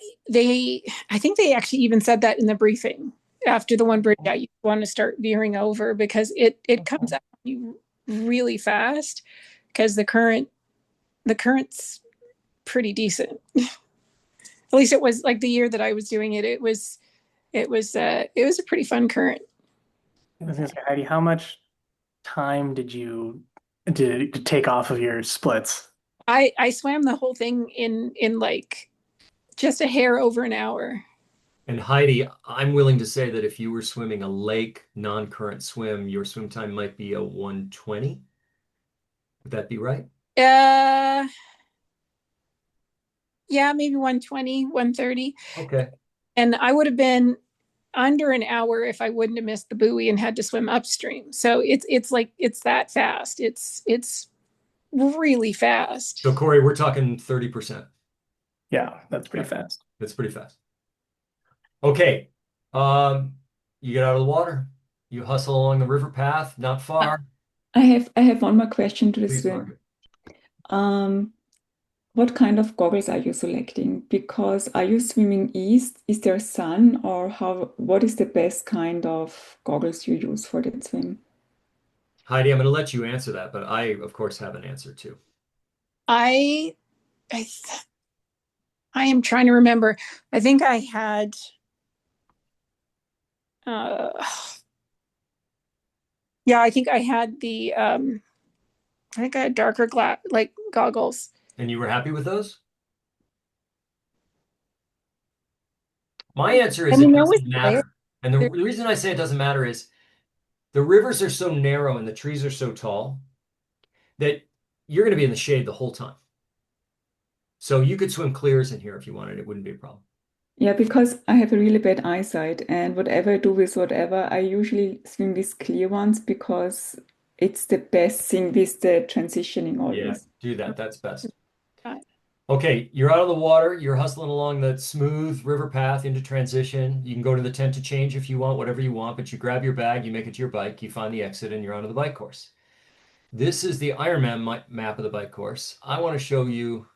think they actually even said that in the briefing after the one bridge out, you want to start veering over because it comes at you really fast because the current's pretty decent. At least it was like the year that I was doing it. It was a pretty fun current. I was gonna say, Heidi, how much time did you to take off of your splits? I swam the whole thing in like just a hair over an hour. And Heidi, I'm willing to say that if you were swimming a lake non-current swim, your swim time might be a 120. Would that be right? Yeah, maybe 120, 130. Okay. And I would have been under an hour if I wouldn't have missed the buoy and had to swim upstream. So it's like it's that fast. It's really fast. So Corey, we're talking 30%. Yeah, that's pretty fast. That's pretty fast. Okay. You get out of the water, you hustle along the river path, not far. I have one more question to the Please, swim. Margaret. What kind of goggles are you selecting? Because are you swimming east? Is there sun or what is the best kind of goggles you use for that swim? Heidi, I'm going to let you answer that, but I, of course, have an answer too. I am trying to remember. I think I had yeah, I think I had darker glass like goggles. And you were happy with those? My answer is it doesn't matter. And the reason I say it doesn't matter is the rivers are so narrow and the trees are so tall that you're going to be in the shade the whole time. So you could swim clears in here if you wanted. It wouldn't be a problem. Yeah, because I have a really bad eyesight, and whatever I do with whatever, I usually swim with clear ones because it's the best thing with the transitioning Yeah, always. do that. That's best. Okay, you're out of the water. You're hustling along the smooth river path into transition. You can go to the tent to change if you want, whatever you want, but you grab your bag, you make it to your bike, you find the exit, and you're onto the bike course. This is the Ironman map of the bike course. I want to show you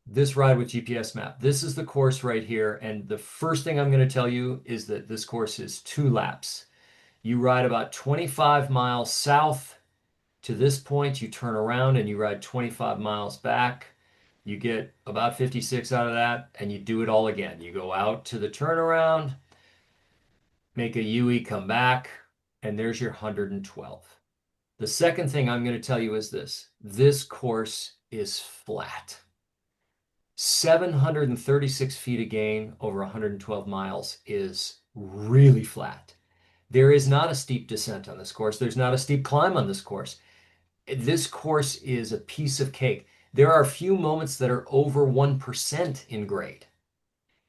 this ride with GPS map. This is the course right here. And the first thing I'm going to tell you is that this course is 2 laps. You ride about 25 miles south to this point. You turn around and you ride 25 miles back. You get about 56 out of that and you do it all again. You go out to the turnaround, make a U-E, come back, and there's your 112. The second thing I'm going to tell you is this. This course is flat. 736 feet of gain over 112 miles is really flat. There is not a steep descent on this course. There's not a steep climb on this course. This course is a piece of cake. There are a few moments that are over 1% in grade.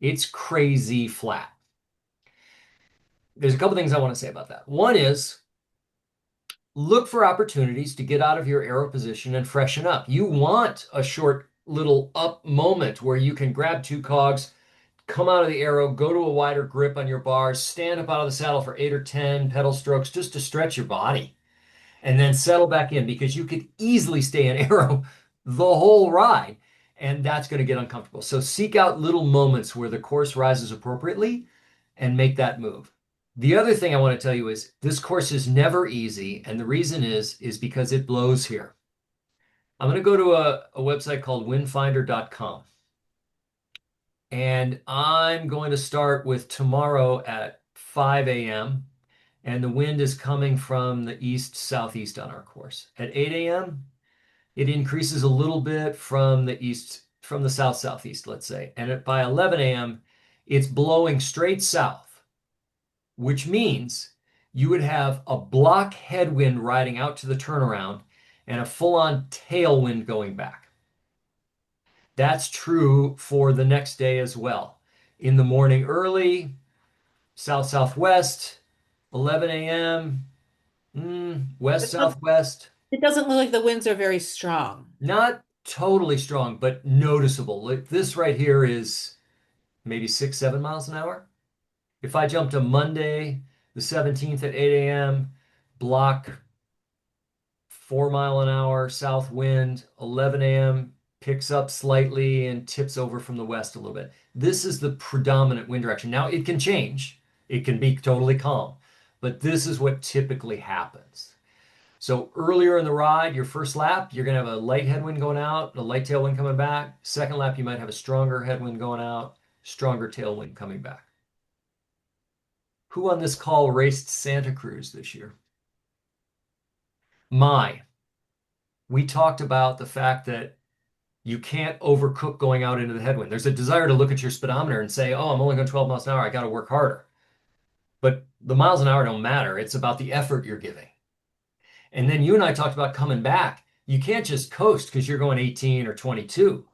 It's crazy flat. There's a couple things I want to say about that. One is look for opportunities to get out of your aero position and freshen up. You want a short little up moment where you can grab 2 cogs, come out of the aero, go to a wider grip on your bars, stand up out of the saddle for 8 or 10 pedal strokes just to stretch your body, and then settle back in because you could easily stay in aero the whole ride, and that's going to get uncomfortable. So seek out little moments where the course rises appropriately and make that move. The other thing I want to tell you is this course is never easy, and the reason is because it blows here. I'm going to go to a website called windfinder.com. And I'm going to start with tomorrow at 5 a.m. And the wind is coming from the east-southeast on our course. At 8 a.m., it increases a little bit from the east, from the south-southeast, let's say. And by 11 a.m., it's blowing straight south, which means you would have a block headwind riding out to the turnaround and a full-on tailwind going back. That's true for the next day as well. In the morning early, south-southwest, 11 a.m., west-southwest. It doesn't look like the winds are very strong. Not totally strong, but noticeable. Like this right here is maybe 6, 7 miles an hour. If I jump to Monday, the 17th at 8 a.m., block 4 mile an hour south wind, 11 a.m., picks up slightly and tips over from the west a little bit. This is the predominant wind direction. Now it can change. It can be totally calm, but this is what typically happens. So earlier in the ride, your first lap, you're going to have a light headwind going out, a light tailwind coming back. Second lap, you might have a stronger headwind going out, stronger tailwind coming back. Who on this call raced Santa Cruz this year? We talked about the fact that you can't overcook going out into the headwind. There's a desire to look at your speedometer and say, oh, I'm only going 12 miles an hour. I got to work harder. But the miles an hour don't matter. It's about the effort you're giving. And then you and I talked about coming back. You can't just coast because you're going 18 or 22.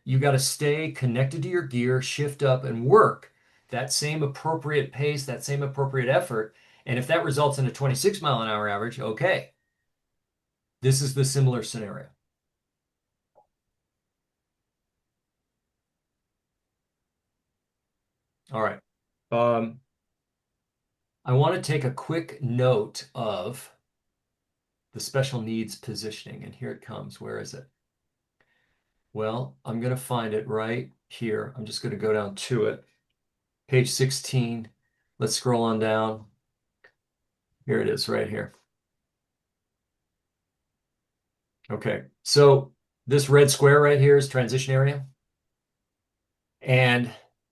You got to stay connected to your gear, shift up, and work that same appropriate pace, that same appropriate effort. And if that results in a 26-mile-an-hour average, okay. This is the similar scenario. All right. I want to take a quick note of the special needs positioning, and here it comes. Where is it? Well, I'm going to find it right here. I'm just going to go down to it. Page 16. Let's scroll on down. Here it is right here. Okay, so this red square right here is transition area. And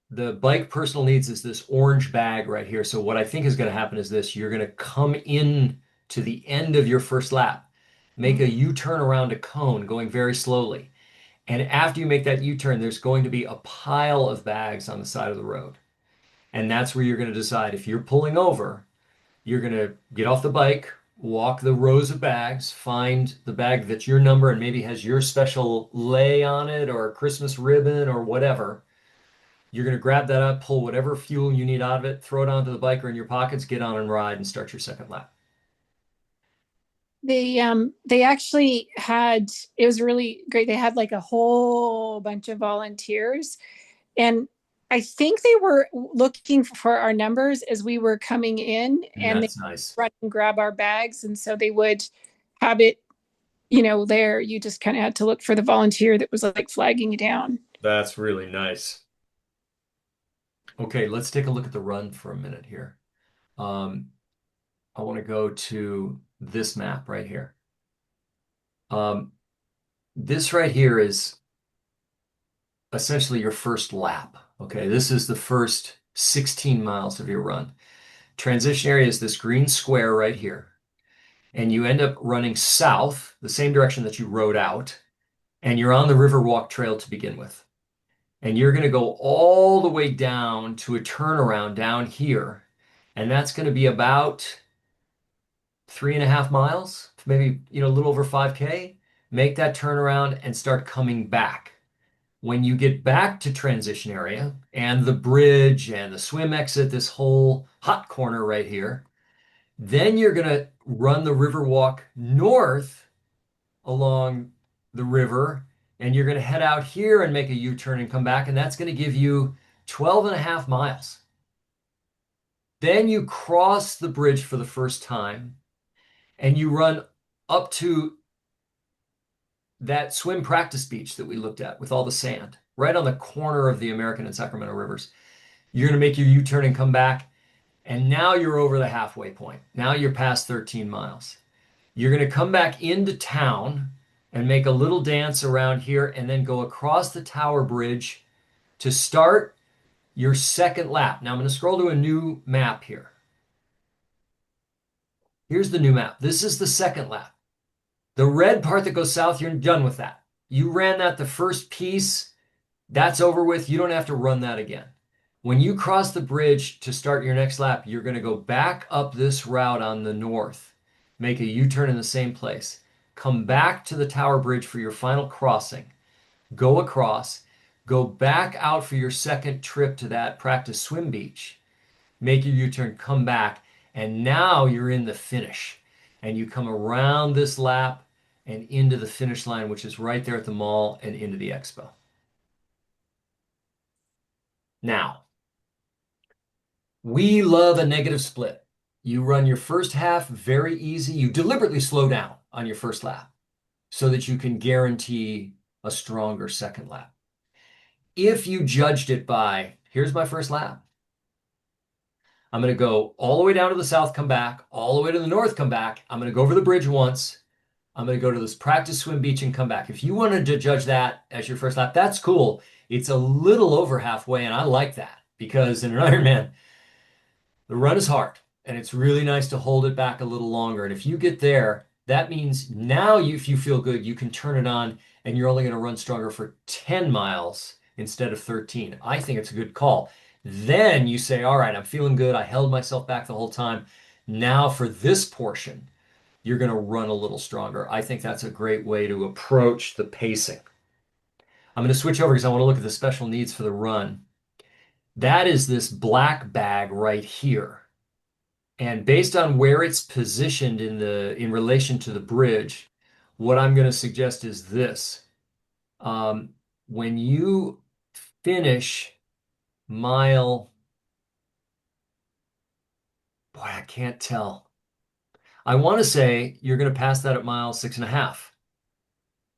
the bike personal needs is this orange bag right here. So what I think is going to happen is this. You're going to come in to the end of your first lap, make a U-turn around a cone going very slowly. And after you make that U-turn, there's going to be a pile of bags on the side of the road. And that's where you're going to decide if you're pulling over, you're going to get off the bike, walk the rows of bags, find the bag that's your number and maybe has your special lay on it or a Christmas ribbon or whatever. You're going to grab that up, pull whatever fuel you need out of it, throw it onto the bike or in your pockets, get on and ride and start your second lap. They actually had, it was really great. They had like a whole bunch of volunteers, and I think they were looking for our numbers as we were coming in, and they That's nice. run and grab our bags, and so they would have it, there. You just kind of had to look for the volunteer that was like flagging you down. That's really nice. Okay, let's take a look at the run for a minute here. I want to go to this map right here. This right here is essentially your first lap. Okay, this is the first 16 miles of your run. Transition area is this green square right here. And you end up running south, the same direction that you rode out, and you're on the Riverwalk Trail to begin with. And you're going to go all the way down to a turnaround down here. And that's going to be about 3.5 miles, maybe, a little over 5K. Make that turnaround and start coming back. When you get back to transition area and the bridge and the swim exit, this whole hot corner right here, then you're going to run the Riverwalk north along the river, and you're going to head out here and make a U-turn and come back, and that's going to give you 12.5 miles. Then you cross the bridge for the first time, and you run up to that swim practice beach that we looked at with all the sand, right on the corner of the American and Sacramento rivers. You're going to make your U-turn and come back, and now you're over the halfway point. Now you're past 13 miles. You're going to come back into town and make a little dance around here and then go across the Tower Bridge to start your second lap. Now I'm going to scroll to a new map here. Here's the new map. This is the second lap. The red part that goes south, you're done with that. You ran that the first piece. That's over with. You don't have to run that again. When you cross the bridge to start your next lap, you're going to go back up this route on the north, make a U-turn in the same place, come back to the Tower Bridge for your final crossing, go across, go back out for your second trip to that practice swim beach, make your U-turn, come back, and now you're in the finish. And you come around this lap and into the finish line, which is right there at the mall and into the expo. Now, we love a negative split. You run your first half very easy. You deliberately slow down on your first lap so that you can guarantee a stronger second lap. If you judged it by, here's my first lap. I'm going to go all the way down to the south, come back, all the way to the north, come back. I'm going to go over the bridge once. I'm going to go to this practice swim beach and come back. If you wanted to judge that as your first lap, that's cool. It's a little over halfway, and I like that because in an Ironman, the run is hard, and it's really nice to hold it back a little longer. And if you get there, that means now if you feel good, you can turn it on, and you're only going to run stronger for 10 miles instead of 13. I think it's a good call. Then you say, all right, I'm feeling good. I held myself back the whole time. Now for this portion, you're going to run a little stronger. I think that's a great way to approach the pacing. I'm going to switch over because I want to look at the special needs for the run. That is this black bag right here. And based on where it's positioned in relation to the bridge, what I'm going to suggest is this. When you finish mile, boy, I can't tell. I want to say you're going to pass that at mile 6.5.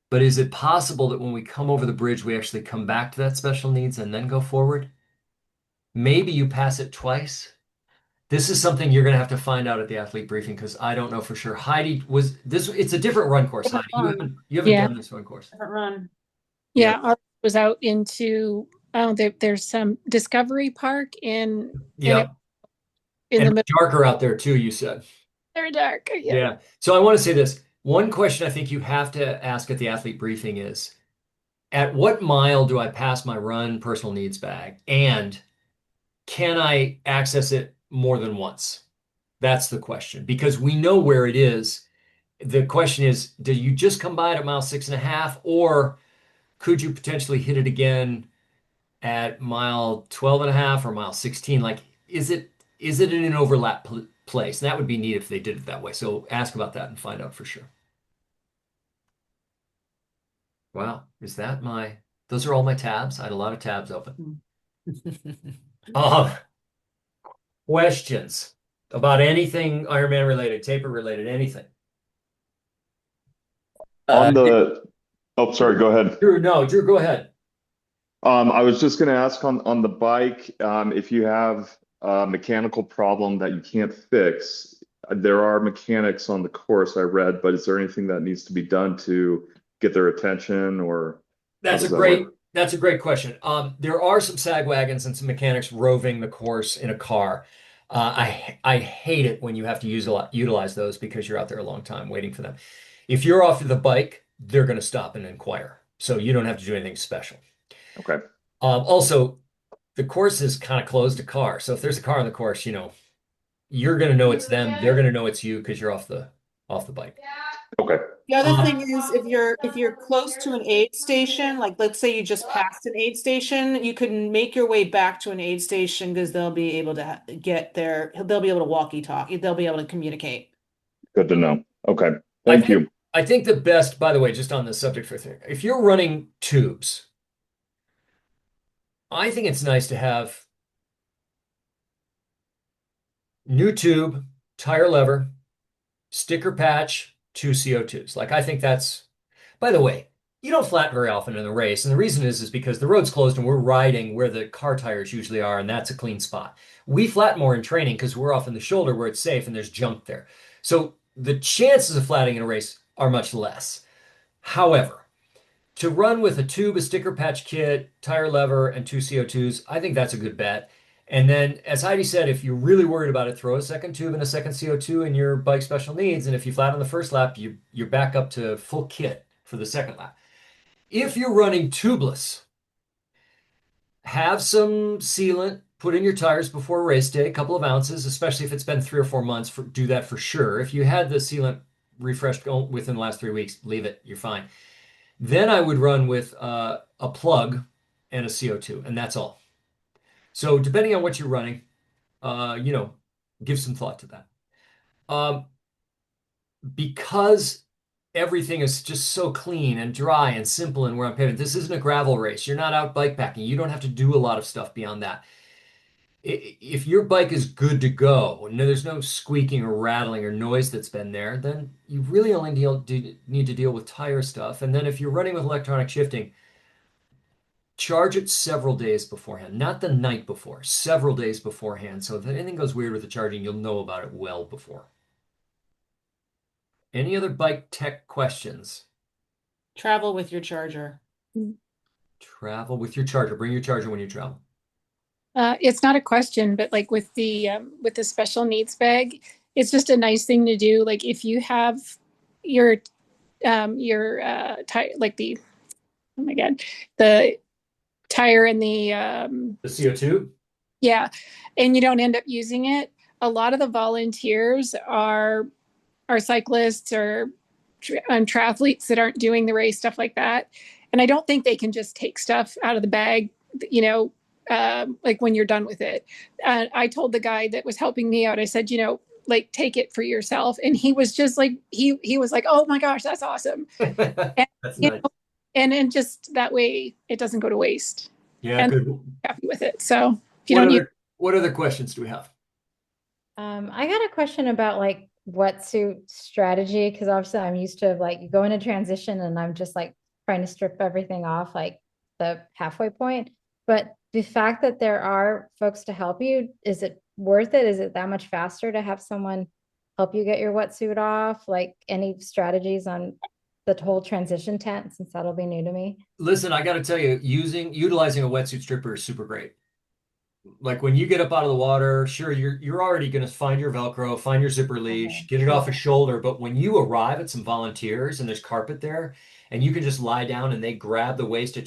But is it possible that when we come over the bridge, we actually come back to that special needs and then go forward? Maybe you pass it twice. This is something you're going to have to find out at the athlete briefing because I don't know for sure. Heidi was this. It's a different run course, Heidi. You haven't Yeah. done this run course. Different run. Yeah, ours was out into there's some Discovery Park in Yeah. in the And middle. darker out there too, you said. Very dark. Yeah. Yeah. So I want to say this. One question I think you have to ask at the athlete briefing is, at what mile do I pass my run personal needs bag? And can I access it more than once? That's the question. Because we know where it is. The question is, do you just come by it at mile 6.5, or could you potentially hit it again at mile 12.5 or mile 16? Like, is it in an overlap place? And that would be neat if they did it that way. So ask about that and find out for sure. Wow, those are all my tabs. I had a lot of tabs open. Questions about anything Ironman related, taper related, anything. On the, oh, sorry, go ahead. Drew, go ahead. I was just going to ask on the bike, if you have a mechanical problem that you can't fix, there are mechanics on the course I read, but is there anything that needs to be done to get their attention, or how That's does a that great work? that's a great question. There are some sag wagons and some mechanics roving the course in a car. I hate it when you have to utilize those because you're out there a long time waiting for them. If you're off the bike, they're going to stop and inquire, so you don't have to do anything special. Okay. Also, the course is kind of closed to car, so if there's a car on the course, you're going to know it's them. They're going to know it's you because you're off the bike. Okay. The other thing is if you're close to an aid station, like let's say you just passed an aid station, you can make your way back to an aid station because they'll be able to get there. They'll be able to walkie-talk. They'll be able to communicate. Good to know. Okay. I Thank think you. I think the best, by the way, just on the subject for a thing, if you're running tubes, I think it's nice to have new tube, tire lever, sticker patch, two CO2s. Like I think that's, by the way, you don't flat very often in the race. And the reason is because the road's closed and we're riding where the car tires usually are, and that's a clean spot. We flat more in training because we're off in the shoulder where it's safe and there's junk there. So the chances of flatting in a race are much less. However, to run with a tube, a sticker patch kit, tire lever, and two CO2s, I think that's a good bet. And then, as Heidi said, if you're really worried about it, throw a second tube and a second CO2 in your bike special needs. And if you flat on the first lap, you're back up to full kit for the second lap. If you're running tubeless, have some sealant put in your tires before race day, a couple of ounces, especially if it's been 3 or 4 months. Do that for sure. If you had the sealant refreshed within the last 3 weeks, leave it. You're fine. Then I would run with a plug and a CO2, and that's all. So depending on what you're running, you know, give some thought to that. Um, because everything is just so clean and dry and simple and we're on pavement. This isn't a gravel race. You're not out bike packing. You don't have to do a lot of stuff beyond that. If your bike is good to go, no, there's no squeaking or rattling or noise that's been there, then you really only need to deal with tire stuff. And then if you're running with electronic shifting, charge it several days beforehand, not the night before, several days beforehand. So if anything goes weird with the charging, you'll know about it well before. Any other bike tech questions? Travel with your charger. Travel with your charger. Bring your charger when you travel. It's not a question, but like with the special needs bag, it's just a nice thing to do. Like if you have your tire, like the, oh my God, the tire and The CO2? yeah, and you don't end up using it. A lot of the volunteers are cyclists or triathletes that aren't doing the race, stuff like that. And I don't think they can just take stuff out of the bag, you know, like when you're done with it. I told the guy that was helping me out, I said, you know, like take it for yourself. And he was just like, he was like, oh my gosh, that's awesome. And, That's you nice. know, and just that way it doesn't go to waste. Yeah, And good. I'm happy with it. So if you don't use What other questions do we have? I got a question about like wetsuit strategy because obviously I'm used to like you go into transition and I'm just like trying to strip everything off like the halfway point. But the fact that there are folks to help you, is it worth it? Is it that much faster to have someone help you get your wetsuit off? Like any strategies on the whole transition tent since that'll be new to me? Listen, I got to tell you, utilizing a wetsuit stripper is super great. Like when you get up out of the water, sure, you're already going to find your Velcro, find your zipper leash, Okay. get it off a shoulder. But when you arrive at some volunteers and there's carpet there, and you can just lie down and they grab the wetsuit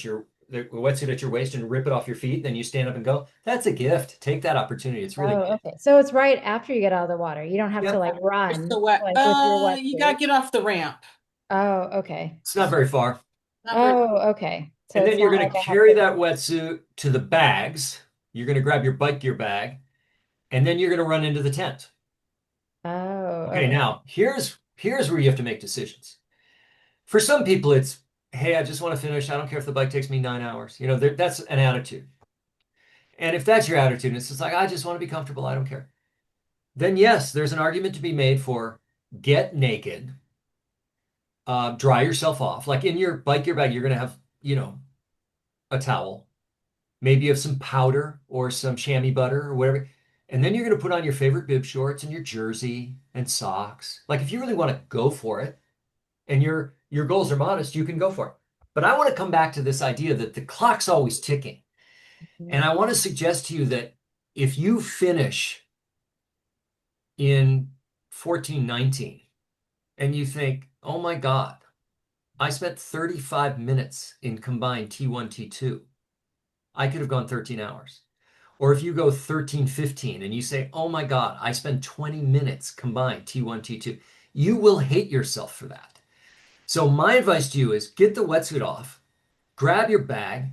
at your waist and rip it off your feet, then you stand up and go. That's a gift. Take that opportunity. It's really Oh, good. okay. So it's right after you get out of the water. You don't have to Yep. like Just the run wet. like with your You got wetsuit. to get off the ramp. Oh, okay. It's not very far. Not very. Oh, okay. So And it's then you're not going like to I have carry to. that wetsuit to the bags. You're going to grab your bike gear bag, and then you're going to run into the tent. Oh, Okay, okay. now here's where you have to make decisions. For some people, it's, hey, I just want to finish. I don't care if the bike takes me 9 hours. That's an attitude. And if that's your attitude, it's just like, I just want to be comfortable. I don't care. Then yes, there's an argument to be made for get naked, dry yourself off. Like in your bike gear bag, you're going to have, a towel. Maybe you have some powder or some chamois butter or whatever. And then you're going to put on your favorite bib shorts and your jersey and socks. Like if you really want to go for it and your goals are modest, you can go for it. But I want to come back to this idea that the clock's always ticking. And I want to suggest to you that if you finish in 14:19 and you think, oh my God, I spent 35 minutes in combined T1, T2. I could have gone 13 hours. Or if you go 13:15 and you say, oh my God, I spent 20 minutes combined T1, T2, you will hate yourself for that. So my advice to you is get the wetsuit off, grab your bag,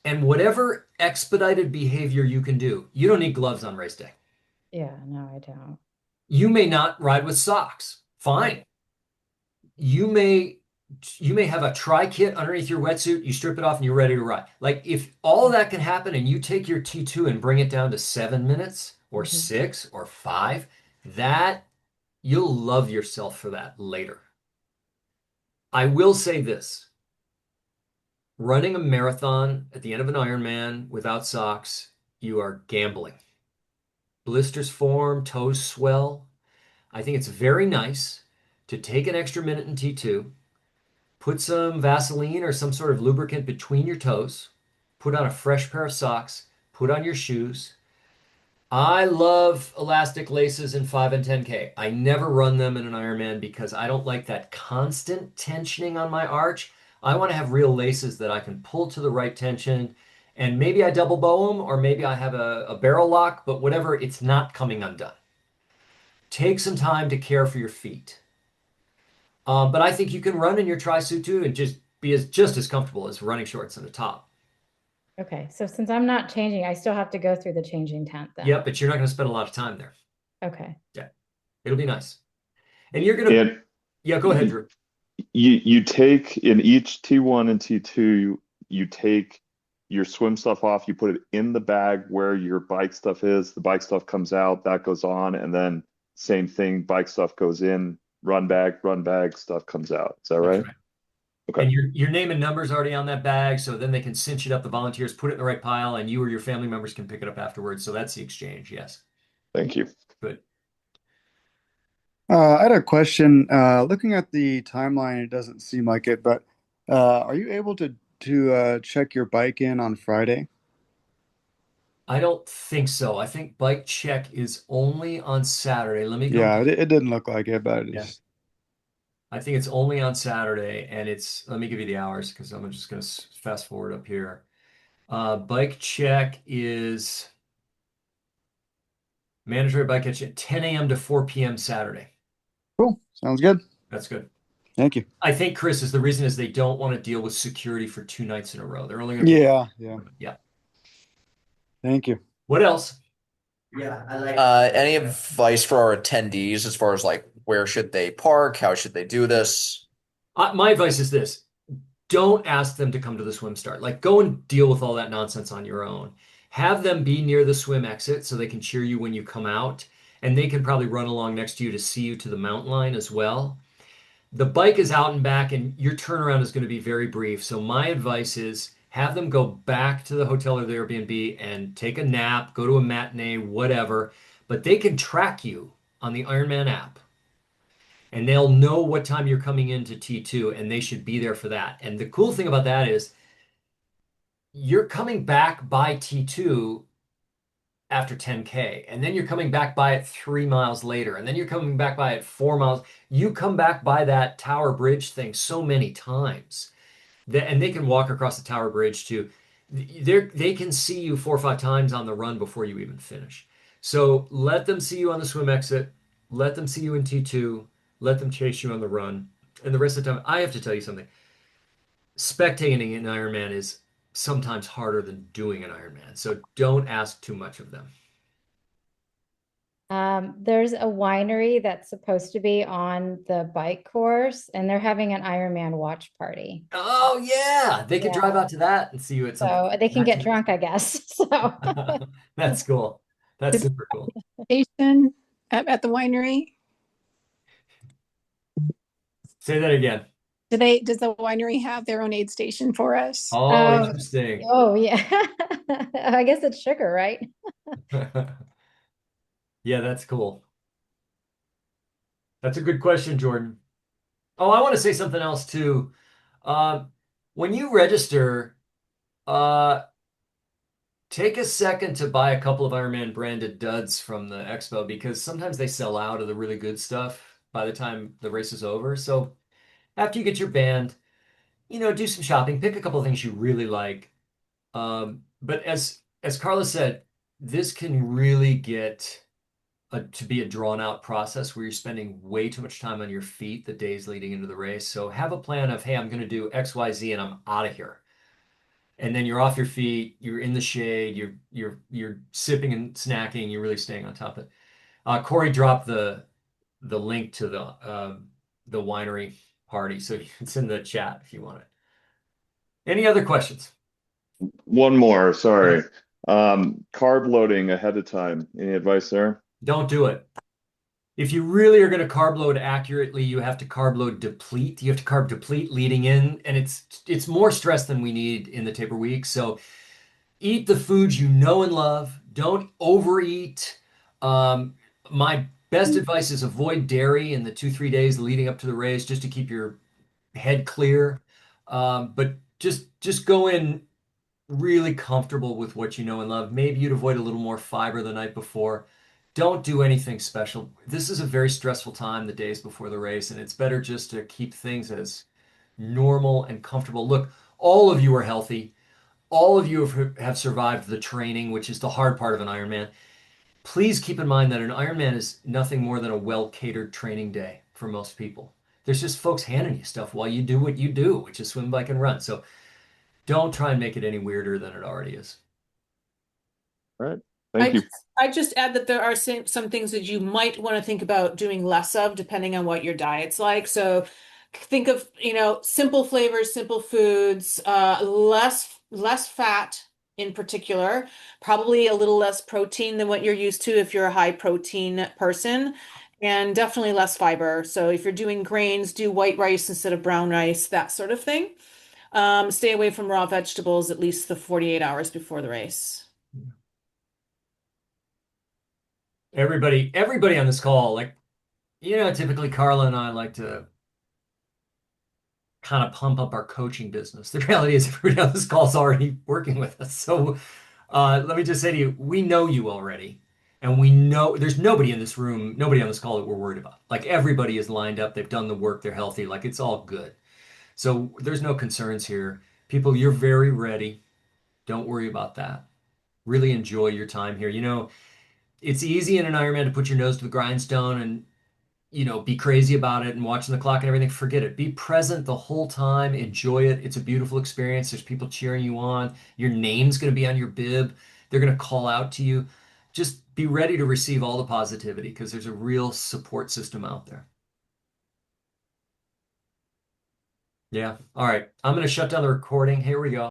and whatever expedited behavior you can do. You don't need gloves on race day. Yeah, no, I don't. You may not ride with socks. Fine. You may have a tri kit underneath your wetsuit, you strip it off and you're ready to ride. Like if all of that can happen and you take your T2 and bring it down to 7 minutes or 6 or 5, that you'll love yourself for that later. I will say this. Running a marathon at the end of an Ironman without socks, you are gambling. Blisters form, toes swell. I think it's very nice to take an extra minute in T2, put some Vaseline or some sort of lubricant between your toes, put on a fresh pair of socks, put on your shoes. I love elastic laces in 5 and 10K. I never run them in an Ironman because I don't like that constant tensioning on my arch. I want to have real laces that I can pull to the right tension And maybe I double bow them, or maybe I have a barrel lock, but whatever, it's not coming undone. Take some time to care for your feet. But I think you can run in your tri-suit too and just be just as comfortable as running shorts and a top. Okay, so since I'm not changing, I still have to go through the changing tent then. Yep, but you're not going to spend a lot of time there. Okay. Yeah, it'll be nice. And you're going to, And yeah, go ahead, Drew. you take in each T1 and T2, you take your swim stuff off, you put it in the bag where your bike stuff is. The bike stuff comes out, that goes on, and then same thing, bike stuff goes in, run bag stuff comes out. Is that That's right? right. Okay. And your name and number's already on that bag, so then they can cinch it up, the volunteers, put it in the right pile, and you or your family members can pick it up afterwards. So that's the exchange, yes. Thank you. Good. I had a question. Looking at the timeline, it doesn't seem like it, but are you able to check your bike in on Friday? I don't think so. I think bike check is only on Saturday. Let me go. Yeah, it didn't look like it, but Yeah. it's I think it's only on Saturday, and let me give you the hours because I'm just going to fast forward up here. Bike check is mandatory bike check at 10 a.m. to 4 p.m. Saturday. cool. Sounds good. That's good. Thank you. I think, Chris, is the reason is they don't want to deal with security for 2 nights in a row. They're only going to Yeah. Thank you. What else? Any advice for our attendees as far as like where should they park? How should they do this? My advice is this. Don't ask them to come to the swim start. Like, go and deal with all that nonsense on your own. Have them be near the swim exit so they can cheer you when you come out, and they can probably run along next to you to see you to the mountain line as well. The bike is out and back, and your turnaround is going to be very brief. So my advice is have them go back to the hotel or the Airbnb and take a nap, go to a matinee, whatever. But they can track you on the Ironman app, and they'll know what time you're coming into T2, and they should be there for that. And the cool thing about that is you're coming back by T2 after 10K, and then you're coming back by it 3 miles later, and then you're coming back by it 4 miles. You come back by that Tower Bridge thing so many times that, and they can walk across the Tower Bridge too. They can see you 4 or 5 times on the run before you even finish. So let them see you on the swim exit, let them see you in T2, let them chase you on the run. And the rest of the time, I have to tell you something. Spectating an Ironman is sometimes harder than doing an Ironman. So don't ask too much of them. There's a winery that's supposed to be on the bike course, and they're having an Ironman watch party. Oh yeah, they could drive out to that and see you at some So they can get drunk, I guess. So That's cool. That's super cool. Station at the winery. Say that again. Does the winery have their own aid station for us? Oh, interesting. oh yeah. I guess it's sugar, right? Yeah, that's cool. That's a good question, Jordan. Oh, I want to say something else too. When you register, uh, take a second to buy a couple of Ironman branded duds from the expo because sometimes they sell out of the really good stuff by the time the race is over. So after you get your band, do some shopping, pick a couple of things you really like. But as Carla said, this can really get to be a drawn out process where you're spending way too much time on your feet the days leading into the race. So have a plan of, hey, I'm going to do X, Y, Z, and I'm out of here. And then you're off your feet, you're in the shade, you're sipping and snacking, you're really staying on top of it. Corey dropped the link to the winery party, so it's in the chat if you want it. Any other questions? One more, sorry. Carb loading ahead of time. Any advice there? Don't do it. If you really are going to carb load accurately, you have to carb load deplete. You have to carb deplete leading in, and it's more stress than we need in the taper week. So eat the foods you know and love. Don't overeat. My best advice is avoid dairy in the 2-3 days leading up to the race, just to keep your head clear. But just go in really comfortable with what you know and love. Maybe you'd avoid a little more fiber the night before. Don't do anything special. This is a very stressful time, the days before the race, and it's better just to keep things as normal and comfortable. Look, all of you are healthy. all of you have survived the training, which is the hard part of an Ironman. Please keep in mind that an Ironman is nothing more than a well-catered training day for most people. There's just folks handing you stuff while you do what you do, which is swim, bike, and run. So don't try and make it any weirder than it already is. All right. Thank you. I just add that there are some things that you might want to think about doing less of, depending on what your diet's like. So think of, simple flavors, simple foods, less fat in particular, probably a little less protein than what you're used to if you're a high protein person, and definitely less fiber. So if you're doing grains, do white rice instead of brown rice, that sort of thing. Stay away from raw vegetables at least the 48 hours before the race. Everybody on this call, typically Carla and I like to kind of pump up our coaching business. The reality is everybody on this call is already working with us. So let me just say to you, we know you already. And we know there's nobody in this room, nobody on this call that we're worried about. Like everybody is lined up, they've done the work, they're healthy, like it's all good. So there's no concerns here. People, you're very ready. Don't worry about that. Really enjoy your time here. It's easy in an Ironman to put your nose to the grindstone and be crazy about it and watching the clock and everything. Forget it. Be present the whole time. Enjoy it. It's a beautiful experience. There's people cheering you on. Your name's going to be on your bib. They're going to call out to you. Just be ready to receive all the positivity because there's a real support system out there. Yeah. All right. I'm going to shut down the recording. Here we go.